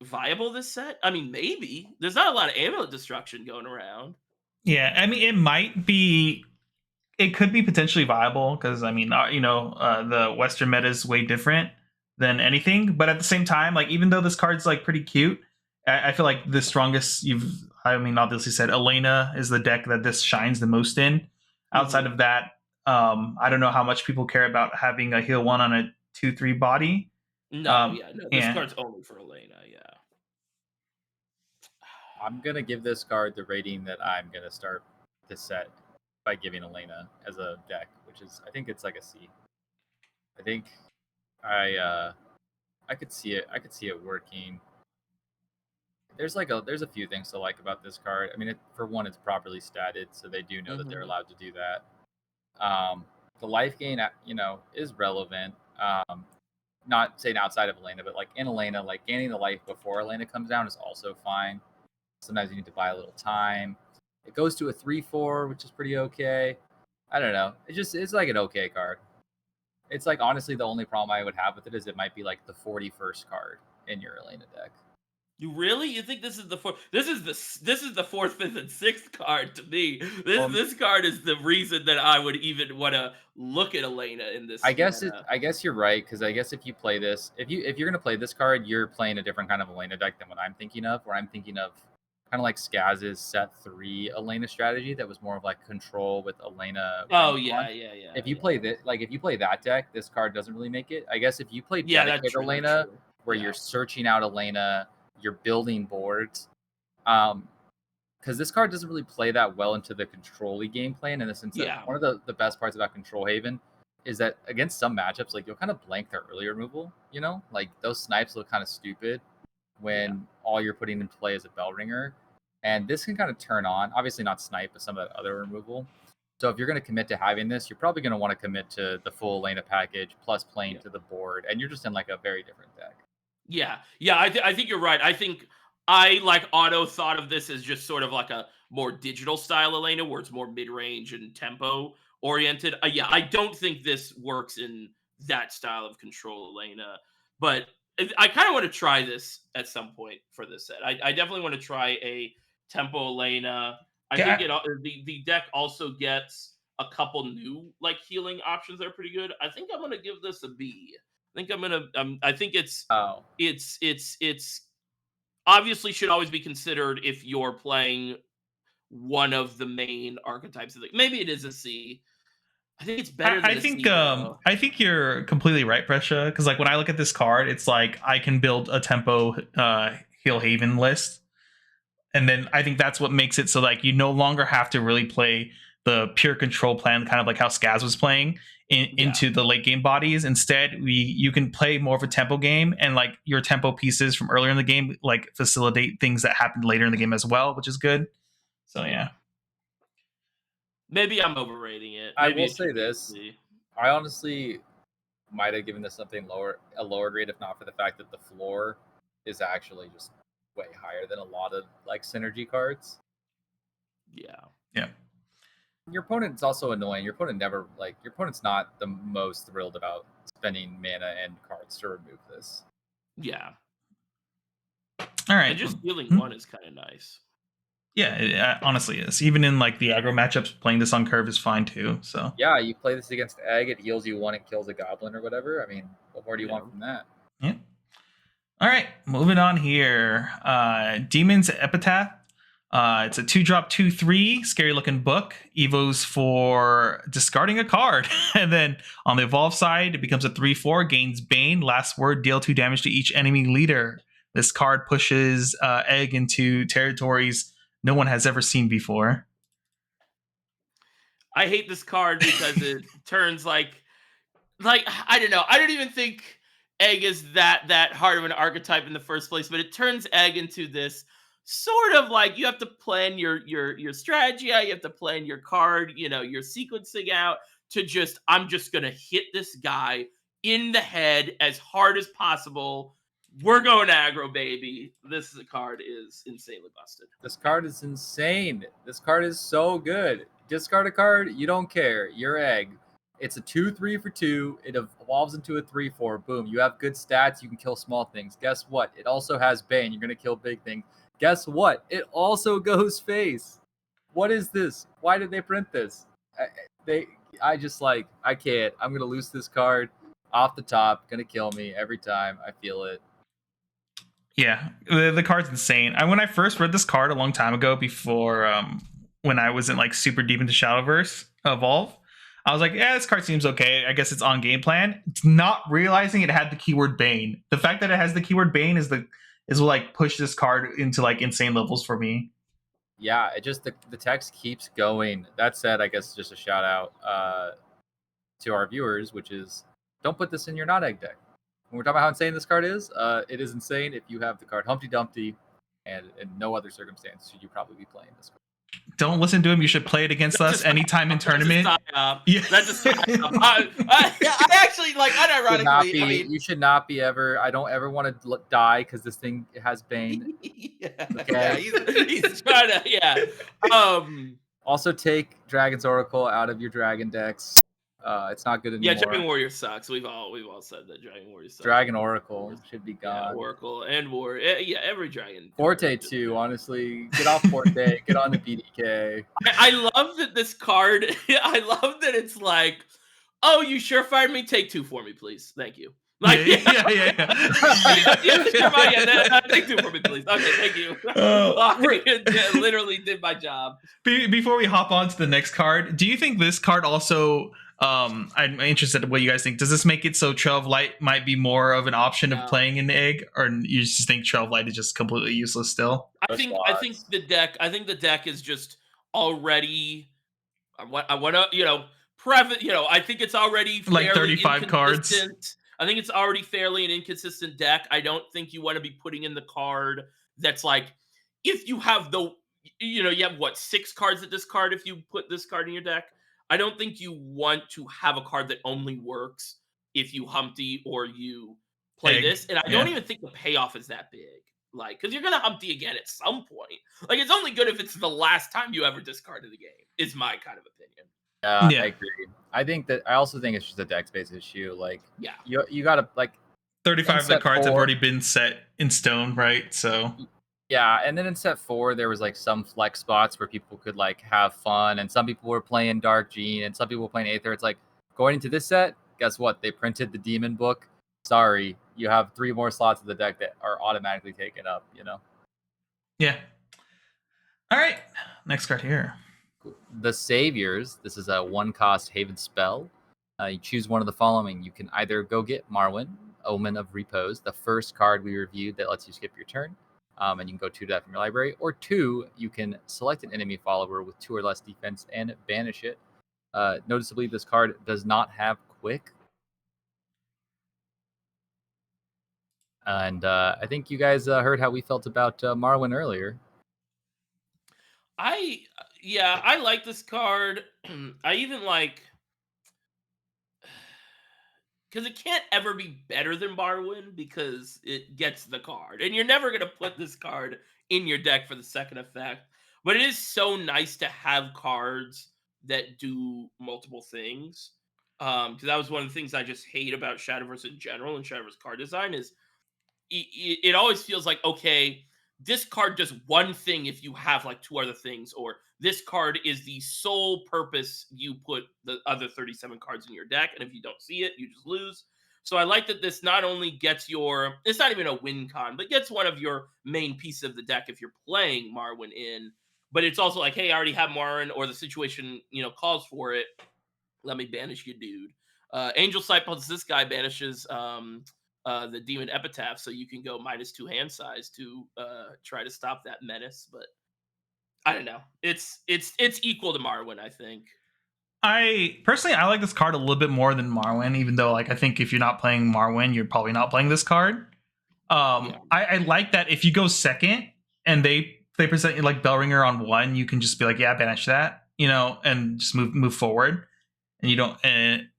viable this set? I mean, maybe. There's not a lot of amulet destruction going around. Yeah, I mean, it might be. It could be potentially viable because I mean, the Western meta is way different than anything. But at the same time, like even though this card's like pretty cute, I feel like the strongest you've. I mean, obviously said Elena is the deck that this shines the most in. Outside Mhm. of that, I don't know how much people care about having a heal 1 on a 2/3 body. No, yeah, no. This Yeah, card's only for Elena, yeah. I'm gonna give this card the rating that I'm gonna start this set by giving Elena as a deck, which is I think it's like a C. I think I could see it. I could see it working. There's a few things to like about this card. I mean, for one, it's properly statted, so they do know that they're Mhm. allowed to do that. The life gain, is relevant. Not saying outside of Elena, but like in Elena, like gaining the life before Elena comes down is also fine. Sometimes you need to buy a little time. It goes to a 3/4, which is pretty okay. I don't know. It's like an okay card. It's like honestly the only problem I would have with it is it might be like the 41st card in your Elena deck. You really? You think this is the fourth? This is the fourth, fifth, and sixth card to me. Well, This card is the reason that I would even want to look at Elena in this meta. I guess you're right because I guess if you play this, if you're gonna play this card, you're playing a different kind of Elena deck than what I'm thinking of. Where I'm thinking of kind of like Skaz's set 3 Elena strategy that was more of like control with Elena Oh range yeah, 1. yeah, yeah, If you yeah. play that, like if you play that deck, this card doesn't really make it. I guess if you play Yeah, that's dedicated true. That's Elena, true. where Yeah, you're searching out Elena, you're building boards, because this card doesn't really play that well into the control-y game plan in the sense that yeah, one of the best parts about Control Haven is that against some matchups, like you'll kind of blank their early removal, like those snipes look kind of stupid when all you're putting into play is a bell ringer. And this can kind of turn on, obviously not snipe, but some of that other removal. So if you're going to commit to having this, you're probably going to want to commit to the full Elena package plus playing yeah. to the board, and you're just in like a very different deck. Yeah, yeah, I think you're right. I think I like Otto thought of this as just sort of like a more digital style Elena, where it's more mid range and tempo oriented. Yeah, I don't think this works in that style of control Elena, but I kind of want to try this at some point for this set. I definitely want to try a tempo Elena. I think yeah. the deck also gets a couple new like healing options that are pretty good. I think I'm gonna give this a B. I think I'm gonna. I think Oh, it's obviously should always be considered if you're playing one of the main archetypes of the maybe it is a C. I think it's better than a C though. I think you're completely right, Prescia. Because like when I look at this card, it's like I can build a tempo heal haven list, and then I think that's what makes it so like you no longer have to really play the pure control plan, kind of like how Skaz was playing Yeah. into the late game bodies. Instead, you can play more of a tempo game, and like your tempo pieces from earlier in the game like facilitate things that happened later in the game as well, which is good. So yeah. Maybe I'm overrating it. I Maybe will it say should be a this. C. I honestly might have given this something a lower grade, if not for the fact that the floor is actually just way higher than a lot of like synergy cards. Yeah. Yeah. Your opponent's also annoying. Your opponent's not the most thrilled about spending mana and cards to remove this. Yeah. All right. And just healing one is kind of nice. Yeah, it honestly is. Even in like the aggro matchups, playing this on curve is fine too. So Yeah, you play this against Egg, it heals you one, it kills a goblin or whatever. I mean, what more do you Yeah. want from that? yeah. All right, moving on here. Demon's Epitaph. It's a 2-drop 2/3 scary looking book. Evos for discarding a card, and then on the evolve side, it becomes a 3/4, gains Bane. Last word, deal 2 damage to each enemy leader. This card pushes Egg into territories no one has ever seen before. I hate this card because it turns like I don't know. I don't even think Egg is that hard of an archetype in the first place, but it turns Egg into this sort of like you have to plan your strategy out, you have to plan your card, your sequencing out to just I'm just gonna hit this guy in the head as hard as possible. We're going aggro, baby. This card is insanely busted. This card is insane. This card is so good. Discard a card, you don't care. You're Egg. It's a 2/3 for 2. It evolves into a 3/4. Boom. You have good stats. You can kill small things. Guess what? It also has Bane. You're going to kill big things. Guess what? It also goes face. What is this? Why did they print this? I can't. I'm going to lose this card off the top. Going to kill me every time. I feel it. Yeah, the card's insane. When I first read this card a long time ago, before when I wasn't like super deep into Shadowverse Evolve, I was like, yeah, this card seems okay. I guess it's on game plan. It's not realizing it had the keyword Bane. The fact that it has the keyword Bane is what like push this card into like insane levels for me. Yeah, it just the text keeps going. That said, I guess just a shout out to our viewers, which is don't put this in your not egg deck. When we're talking about how insane this card is, it is insane. If you have the card Humpty Dumpty, and in no other circumstance should you probably be playing this card. Don't listen to him. You should play it against us anytime in tournament. Yeah, that's a I actually like. Unironically, you should not be ever. I don't ever want to die because this thing has Bane. Okay, he's trying to. Yeah. Also, take Dragon's Oracle out of your dragon decks. It's not good anymore. Yeah, Dragon Warrior sucks. We've all said that Dragon Warrior sucks. Dragon Oracle should be gone. Yeah, Oracle and Warrior. Yeah, every dragon. Forte too, honestly. Get off Forte. Get on the BDK. I love that this card. I love that it's like, oh, you surefired me. Take 2 for me, please. Thank you. Like, yeah. Take 2 for me, please. Okay, thank you. Literally did my job. Before we hop on to the next card, do you think this card also? I'm interested in what you guys think. Does this make it so Trail of Light might be more of an option of playing an egg, or you just think Trail of Light is just completely useless still? I think the deck is just already. I want to I think it's already like 35 cards. I think it's already fairly an inconsistent deck. I don't think you want to be putting in the card that's like, if you have you have 6 cards at discard if you put this card in your deck. I don't think you want to have a card that only works if you Humpty or you play this. And I don't even think the payoff is that big. Like, because you're going to Humpty again at some point. Like, it's only good if it's the last time you ever discarded the game, is my kind of opinion. Yeah, I agree. I also think it's just a deck space issue. Like, you got to, like, 35 of the cards have already been set in stone, right? So. Yeah, and then in set 4, there was like some flex spots where people could like have fun, and some people were playing Dark Gene, and some people were playing Aether. It's like, going into this set, guess what? They printed the Demon book. Sorry, you have 3 more slots of the deck that are automatically taken up, Yeah. All right, next card here. The Saviors. This is a 1-cost Haven spell. You choose one of the following. You can either go get Marwin, Omen of Repose, the first card we reviewed that lets you skip your turn. And you can go 2 to that from your library. Or 2, you can select an enemy follower with 2 or less defense and banish it. Noticeably, this card does not have Quick. And I think you guys heard how we felt about Marwin earlier. I like this card. I even like... Because it can't ever be better than Marwin because it gets the card. And you're never going to put this card in your deck for the second effect. But it is so nice to have cards that do multiple things. Because that was one of the things I just hate about Shadowverse in general and Shadowverse card design is it always feels like, okay, this card does one thing if you have like 2 other things, or this card is the sole purpose you put the other 37 cards in your deck, and if you don't see it, you just lose. So I like that this not only gets it's not even a win con, but gets one of your main pieces of the deck if you're playing Marwin in, but it's also like, hey, I already have Marwin, or the situation, calls for it. Let me banish you, dude. Angel Sight plus this guy banishes the Demon Epitaph, so you can go -2 hand size to try to stop that menace. But I don't know. It's equal to Marwin, I think. I like this card a little bit more than Marwin, even though like I think if you're not playing Marwin, you're probably not playing this card. I like that if you go second and they present you like Bellringer on 1, you can just be like, yeah, banish that, and just move forward, and you don't. And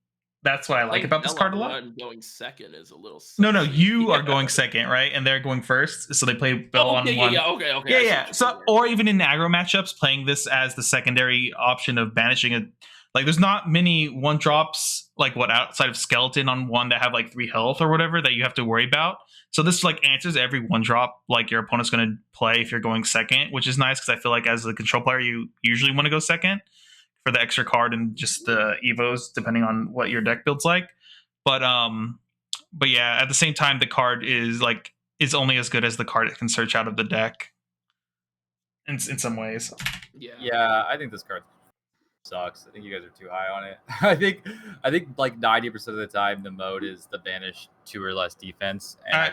that's what I like about this card a lot. Going second is a little. No, you are going second, right? And they're going first, so they play Bell on 1. Okay. Yeah. So, or even in aggro matchups, playing this as the secondary option of banishing Like there's not many 1-drops like what outside of skeleton on one that have like 3 health or whatever that you have to worry about. So this like answers every 1-drop like your opponent's going to play if you're going second, which is nice because I feel like as a control player you usually want to go second for the extra card and just the evos depending on what your deck builds like. But yeah, at the same time the card is only as good as the card it can search out of the deck in some ways. Yeah, I think this card sucks. I think you guys are too high on it. I think like 90% of the time the mode is the banish 2 or less defense. And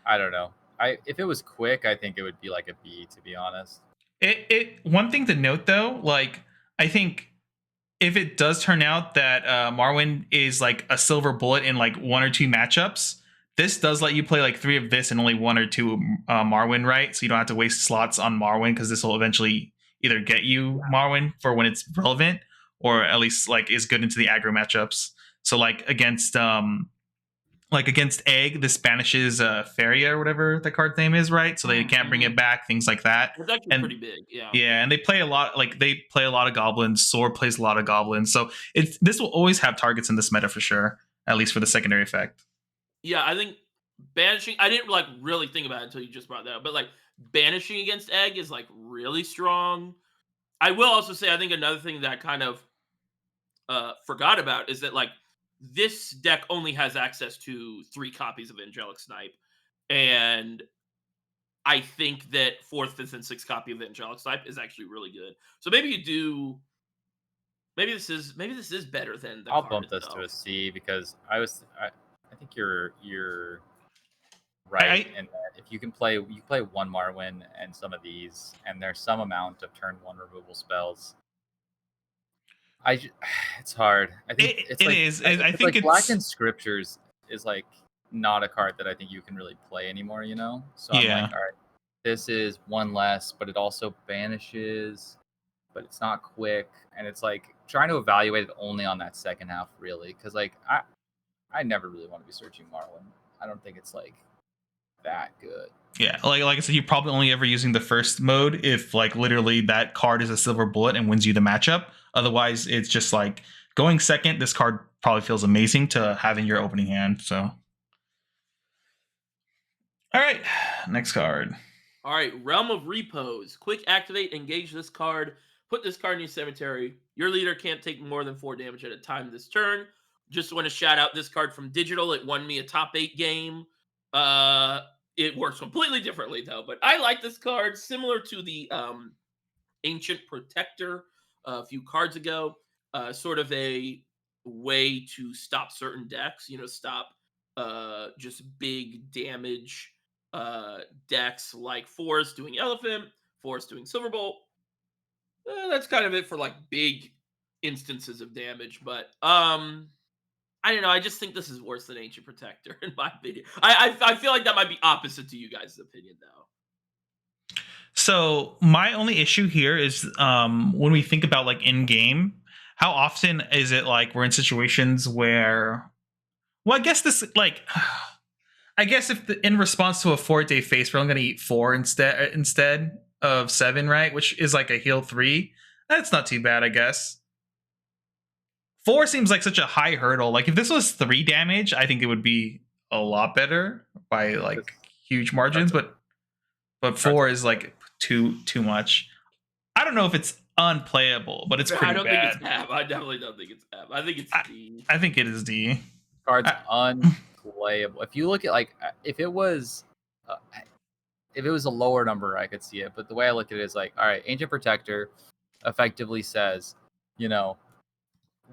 I don't know. If it was quick, I think it would be like a B, to be honest. It one thing to note though, like I think if it does turn out that Marwin is like a silver bullet in like 1 or 2 matchups, this does let you play like 3 of this and only 1 or 2 Marwin, right? So you don't have to waste slots on Marwin because this will eventually either get you Marwin for when it's relevant, or at least like is good into the aggro matchups. So like against Egg, this banishes Feria or whatever the card's name is, right? So they can't bring it back, things like that. It's actually pretty big, yeah. Yeah, and they play a lot. Like they play a lot of goblins. Sword plays a lot of goblins. So this will always have targets in this meta for sure, at least for the secondary effect. Yeah, I think banishing. I didn't like really think about it until you just brought that up, but like banishing against Egg is like really strong. I will also say I think another thing that I kind of forgot about is that like this deck only has access to 3 copies of Angelic Snipe, and I think that 4th, 5th, and 6th copy of Angelic Snipe is actually really good. So maybe you do. Maybe this is better than the. I'll card bump this itself. to a C because I think you're right in that if you play 1 Marwin and some of these, and there's some amount of turn 1 removal spells. It's hard. I think I think Blackened Scriptures is like not a card that I think you can really play anymore, you know? So I'm like, all right, this is 1 less, but it also banishes, but it's not quick. And it's like trying to evaluate it only on that second half, really. Because like I never really want to be searching Marwin. I don't think it's like that good. Yeah, like I said, you're probably only ever using the first mode if like literally that card is a silver bullet and wins you the matchup. Otherwise, it's just like going second. This card probably feels amazing to have in your opening hand. So, all right, next card. All right, Realm of Repose. Quick activate, engage this card. Put this card in your cemetery. Your leader can't take more than 4 damage at a time this turn. Just want to shout out this card from Digital. It won me a top 8 game. It works completely differently though, but I like this card, similar to the Ancient Protector a few cards ago. Sort of a way to stop certain decks, stop just big damage decks like Forest doing Elephant, Forest doing Silverbolt. That's kind of it for like big instances of damage, but I don't know. I just think this is worse than Ancient Protector, in my opinion. I feel like that might be opposite to you guys' opinion, though. So my only issue here is when we think about like in game, how often is it like we're in situations where, well, I guess this like, I guess if in response to a 4-day face, we're only going to eat 4 instead of 7, right? Which is like a heal 3. That's not too bad, I guess. 4 seems like such a high hurdle. Like if this was 3 damage, I think it would be a lot better by like huge margins. But 4 is like too much. I don't know if it's unplayable, but it's pretty bad. I don't think it's Ab. I definitely don't think it's Ab. I think it's D. I think it is D. Card's unplayable. If you look at like if it was a lower number, I could see it. But the way I look at it is like, all right, Ancient Protector effectively says,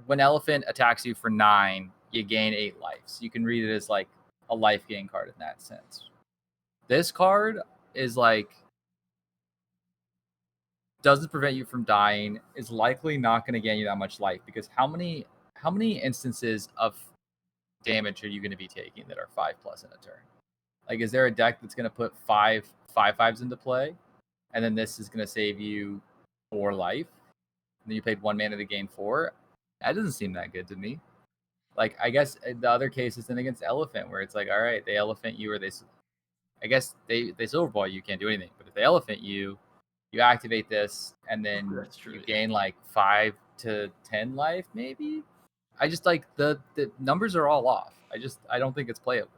when Elephant attacks you for 9, you gain 8 lives. You can read it as like a life gain card in that sense. This card is like doesn't prevent you from dying, is likely not going to gain you that much life because how many instances of damage are you going to be taking that are 5+ in a turn? Like, is there a deck that's going to put 5/5s into play, and then this is going to save you 4 life, and then you paid 1 mana to gain 4? That doesn't seem that good to me. Like, I guess the other case is then against Elephant, where it's like, all right, they Elephant you, or I guess they Silverball you, can't do anything. But if they Elephant you, you activate this, and then you gain like 5 to 10 life, maybe. I just like the numbers are all off. I don't think it's playable.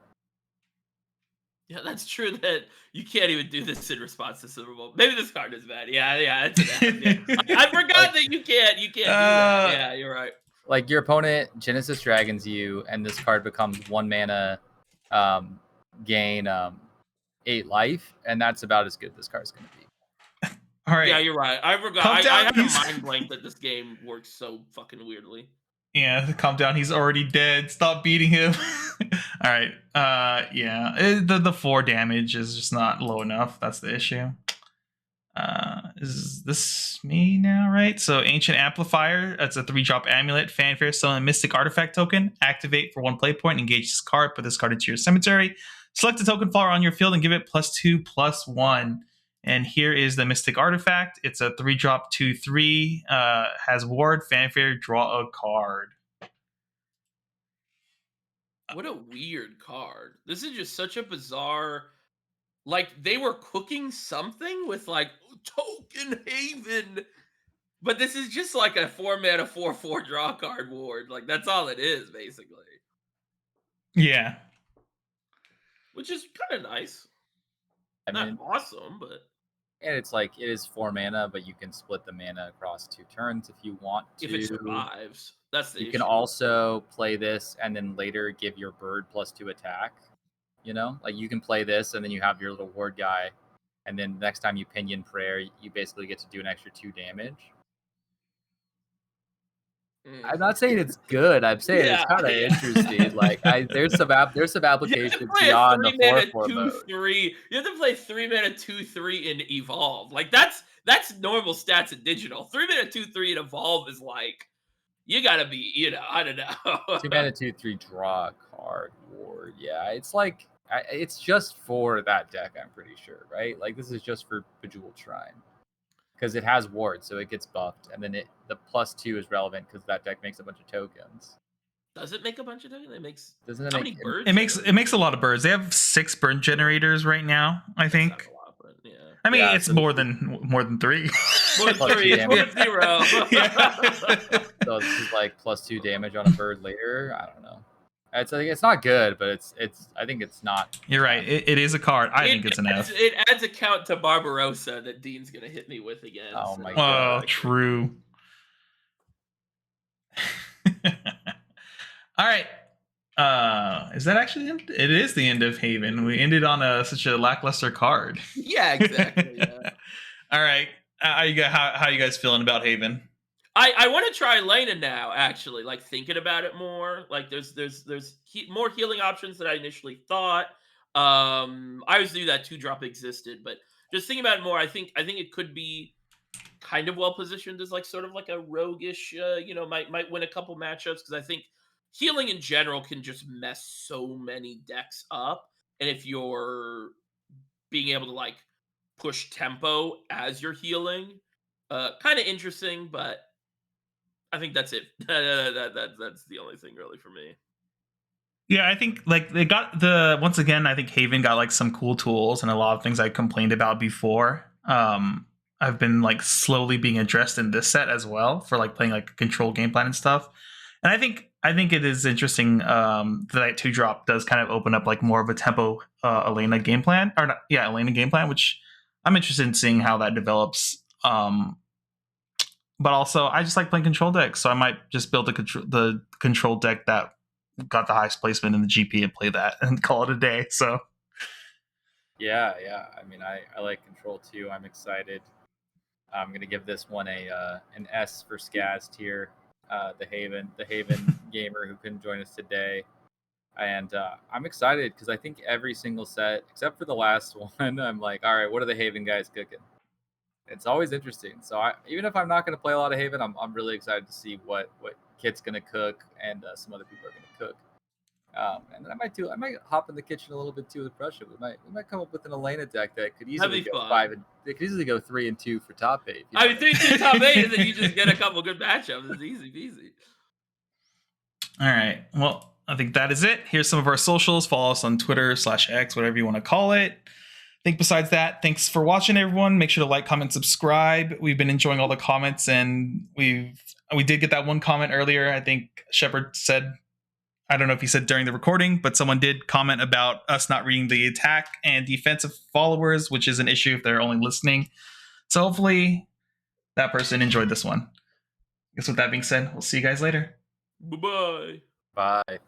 Yeah, that's true that you can't even do this in response to Super Bowl. Maybe this card is bad. Yeah, it's an F. Yeah. I forgot that you can't do that. Yeah, you're right. Like your opponent Genesis Dragons you, and this card becomes 1 mana, gain 8 life, and that's about as good this card's gonna be. All right. Yeah, you're right. I forgot. I had a mind blank that this game works so fucking weirdly. Yeah, calm down. He's already dead. Stop beating him. All right. Yeah. The 4 damage is just not low enough. That's the issue. Is this me now, right? So Ancient Amplifier. That's a 3-drop amulet. Fanfare. Summon a Mystic Artifact token. Activate for 1 play point. Engage this card. Put this card into your cemetery. Select a token flower on your field and give it +2/+1. And here is the Mystic Artifact. It's a 3-drop 2/3. Has ward, fanfare, draw a card. What a weird card. This is just such a bizarre. Like, they were cooking something with, like, Token Haven. But this is just like a 4-mana 4/4 draw card ward. Like, that's all it is, basically. Yeah. Which is kind of nice. I mean, Not awesome, but. and it's like it is 4 mana, but you can split the mana across 2 turns if you want to. If it survives. That's the You issue. can also play this and then later give your bird +2 attack. You know, like you can play this and then you have your little ward guy, and then next time you Pinion Prayer, you basically get to do an extra 2 damage. I'm not saying it's good. I'm saying it's kind of interesting. Like there's some applications beyond the 4/4 mode. 2/3. You have to play 3-mana 2/3 in Evolve. Like that's normal stats in Digital. 3-mana 2/3 in Evolve is like you gotta be, I don't know. 2-mana 2/3 draw a card ward. Yeah, it's like it's just for that deck. I'm pretty sure, right? Like this is just for Bejeweled Shrine. Because it has ward, so it gets buffed, and then the +2 is relevant because that deck makes a bunch of tokens. Does it make a bunch of tokens? Doesn't it how make many birds? It makes a lot of birds. They have 6 bird generators right now, I think. That's not a lot, but yeah. I mean, Yeah, it's so more than 3. More than 3. Plus It's more than 0. Yeah. So this is like +2 damage on a bird later. I don't know. It's not good, but it's I think it's not. You're right. It is a card. I think it's an F. It adds a count to Barbarossa that Dean's gonna hit me with again. Oh so. my Oh, God. true. All right. Is that actually it is the end of Haven. We ended on such a lackluster card. Yeah, exactly. Yeah. All right. How you guys feeling about Haven? I want to try Lena now, actually. Like thinking about it more. Like there's more healing options than I initially thought. I always knew that 2-drop existed, but just thinking about it more, I think it could be kind of well positioned as like sort of like a roguish, might win a couple matchups because I think healing in general can just mess so many decks up, and if you're being able to like push tempo as you're healing, kind of interesting, but. I think that's it. That's the only thing really for me. Yeah, I think like they got once again, I think Haven got like some cool tools and a lot of things I complained about before. I've been like slowly being addressed in this set as well for like playing like a control game plan and stuff. And I think it is interesting that 2-drop does kind of open up like more of a tempo Elena game plan Elena game plan, which I'm interested in seeing how that develops. But also, I just like playing control decks, so I might just build the control deck that got the highest placement in the GP and play that and call it a day. So, Yeah. I mean, I like control too. I'm excited. I'm gonna give this one an S for Skaz tier. The Haven gamer who couldn't join us today, and I'm excited because I think every single set except for the last one, I'm like, all right, what are the Haven guys cooking? It's always interesting. So even if I'm not going to play a lot of Haven, I'm really excited to see what Kit's going to cook and some other people are going to cook. And then I might hop in the kitchen a little bit too with Prussia. We might come up with an Elena deck that could easily go 5 and it could easily go 3 and 2 for top 8. I mean 3-2 top 8, and then you just get a couple good matchups. It's easy peasy. All right. Well, I think that is it. Here's some of our socials. Follow us on Twitter /X, whatever you want to call it. I think besides that, thanks for watching, everyone. Make sure to like, comment, subscribe. We've been enjoying all the comments, and we've We did get that one comment earlier. I think Shepard said, I don't know if he said during the recording, but someone did comment about us not reading the attack and defensive followers, which is an issue if they're only listening. So hopefully that person enjoyed this one. I guess with that being said, we'll see you guys later. Bye-bye. Bye.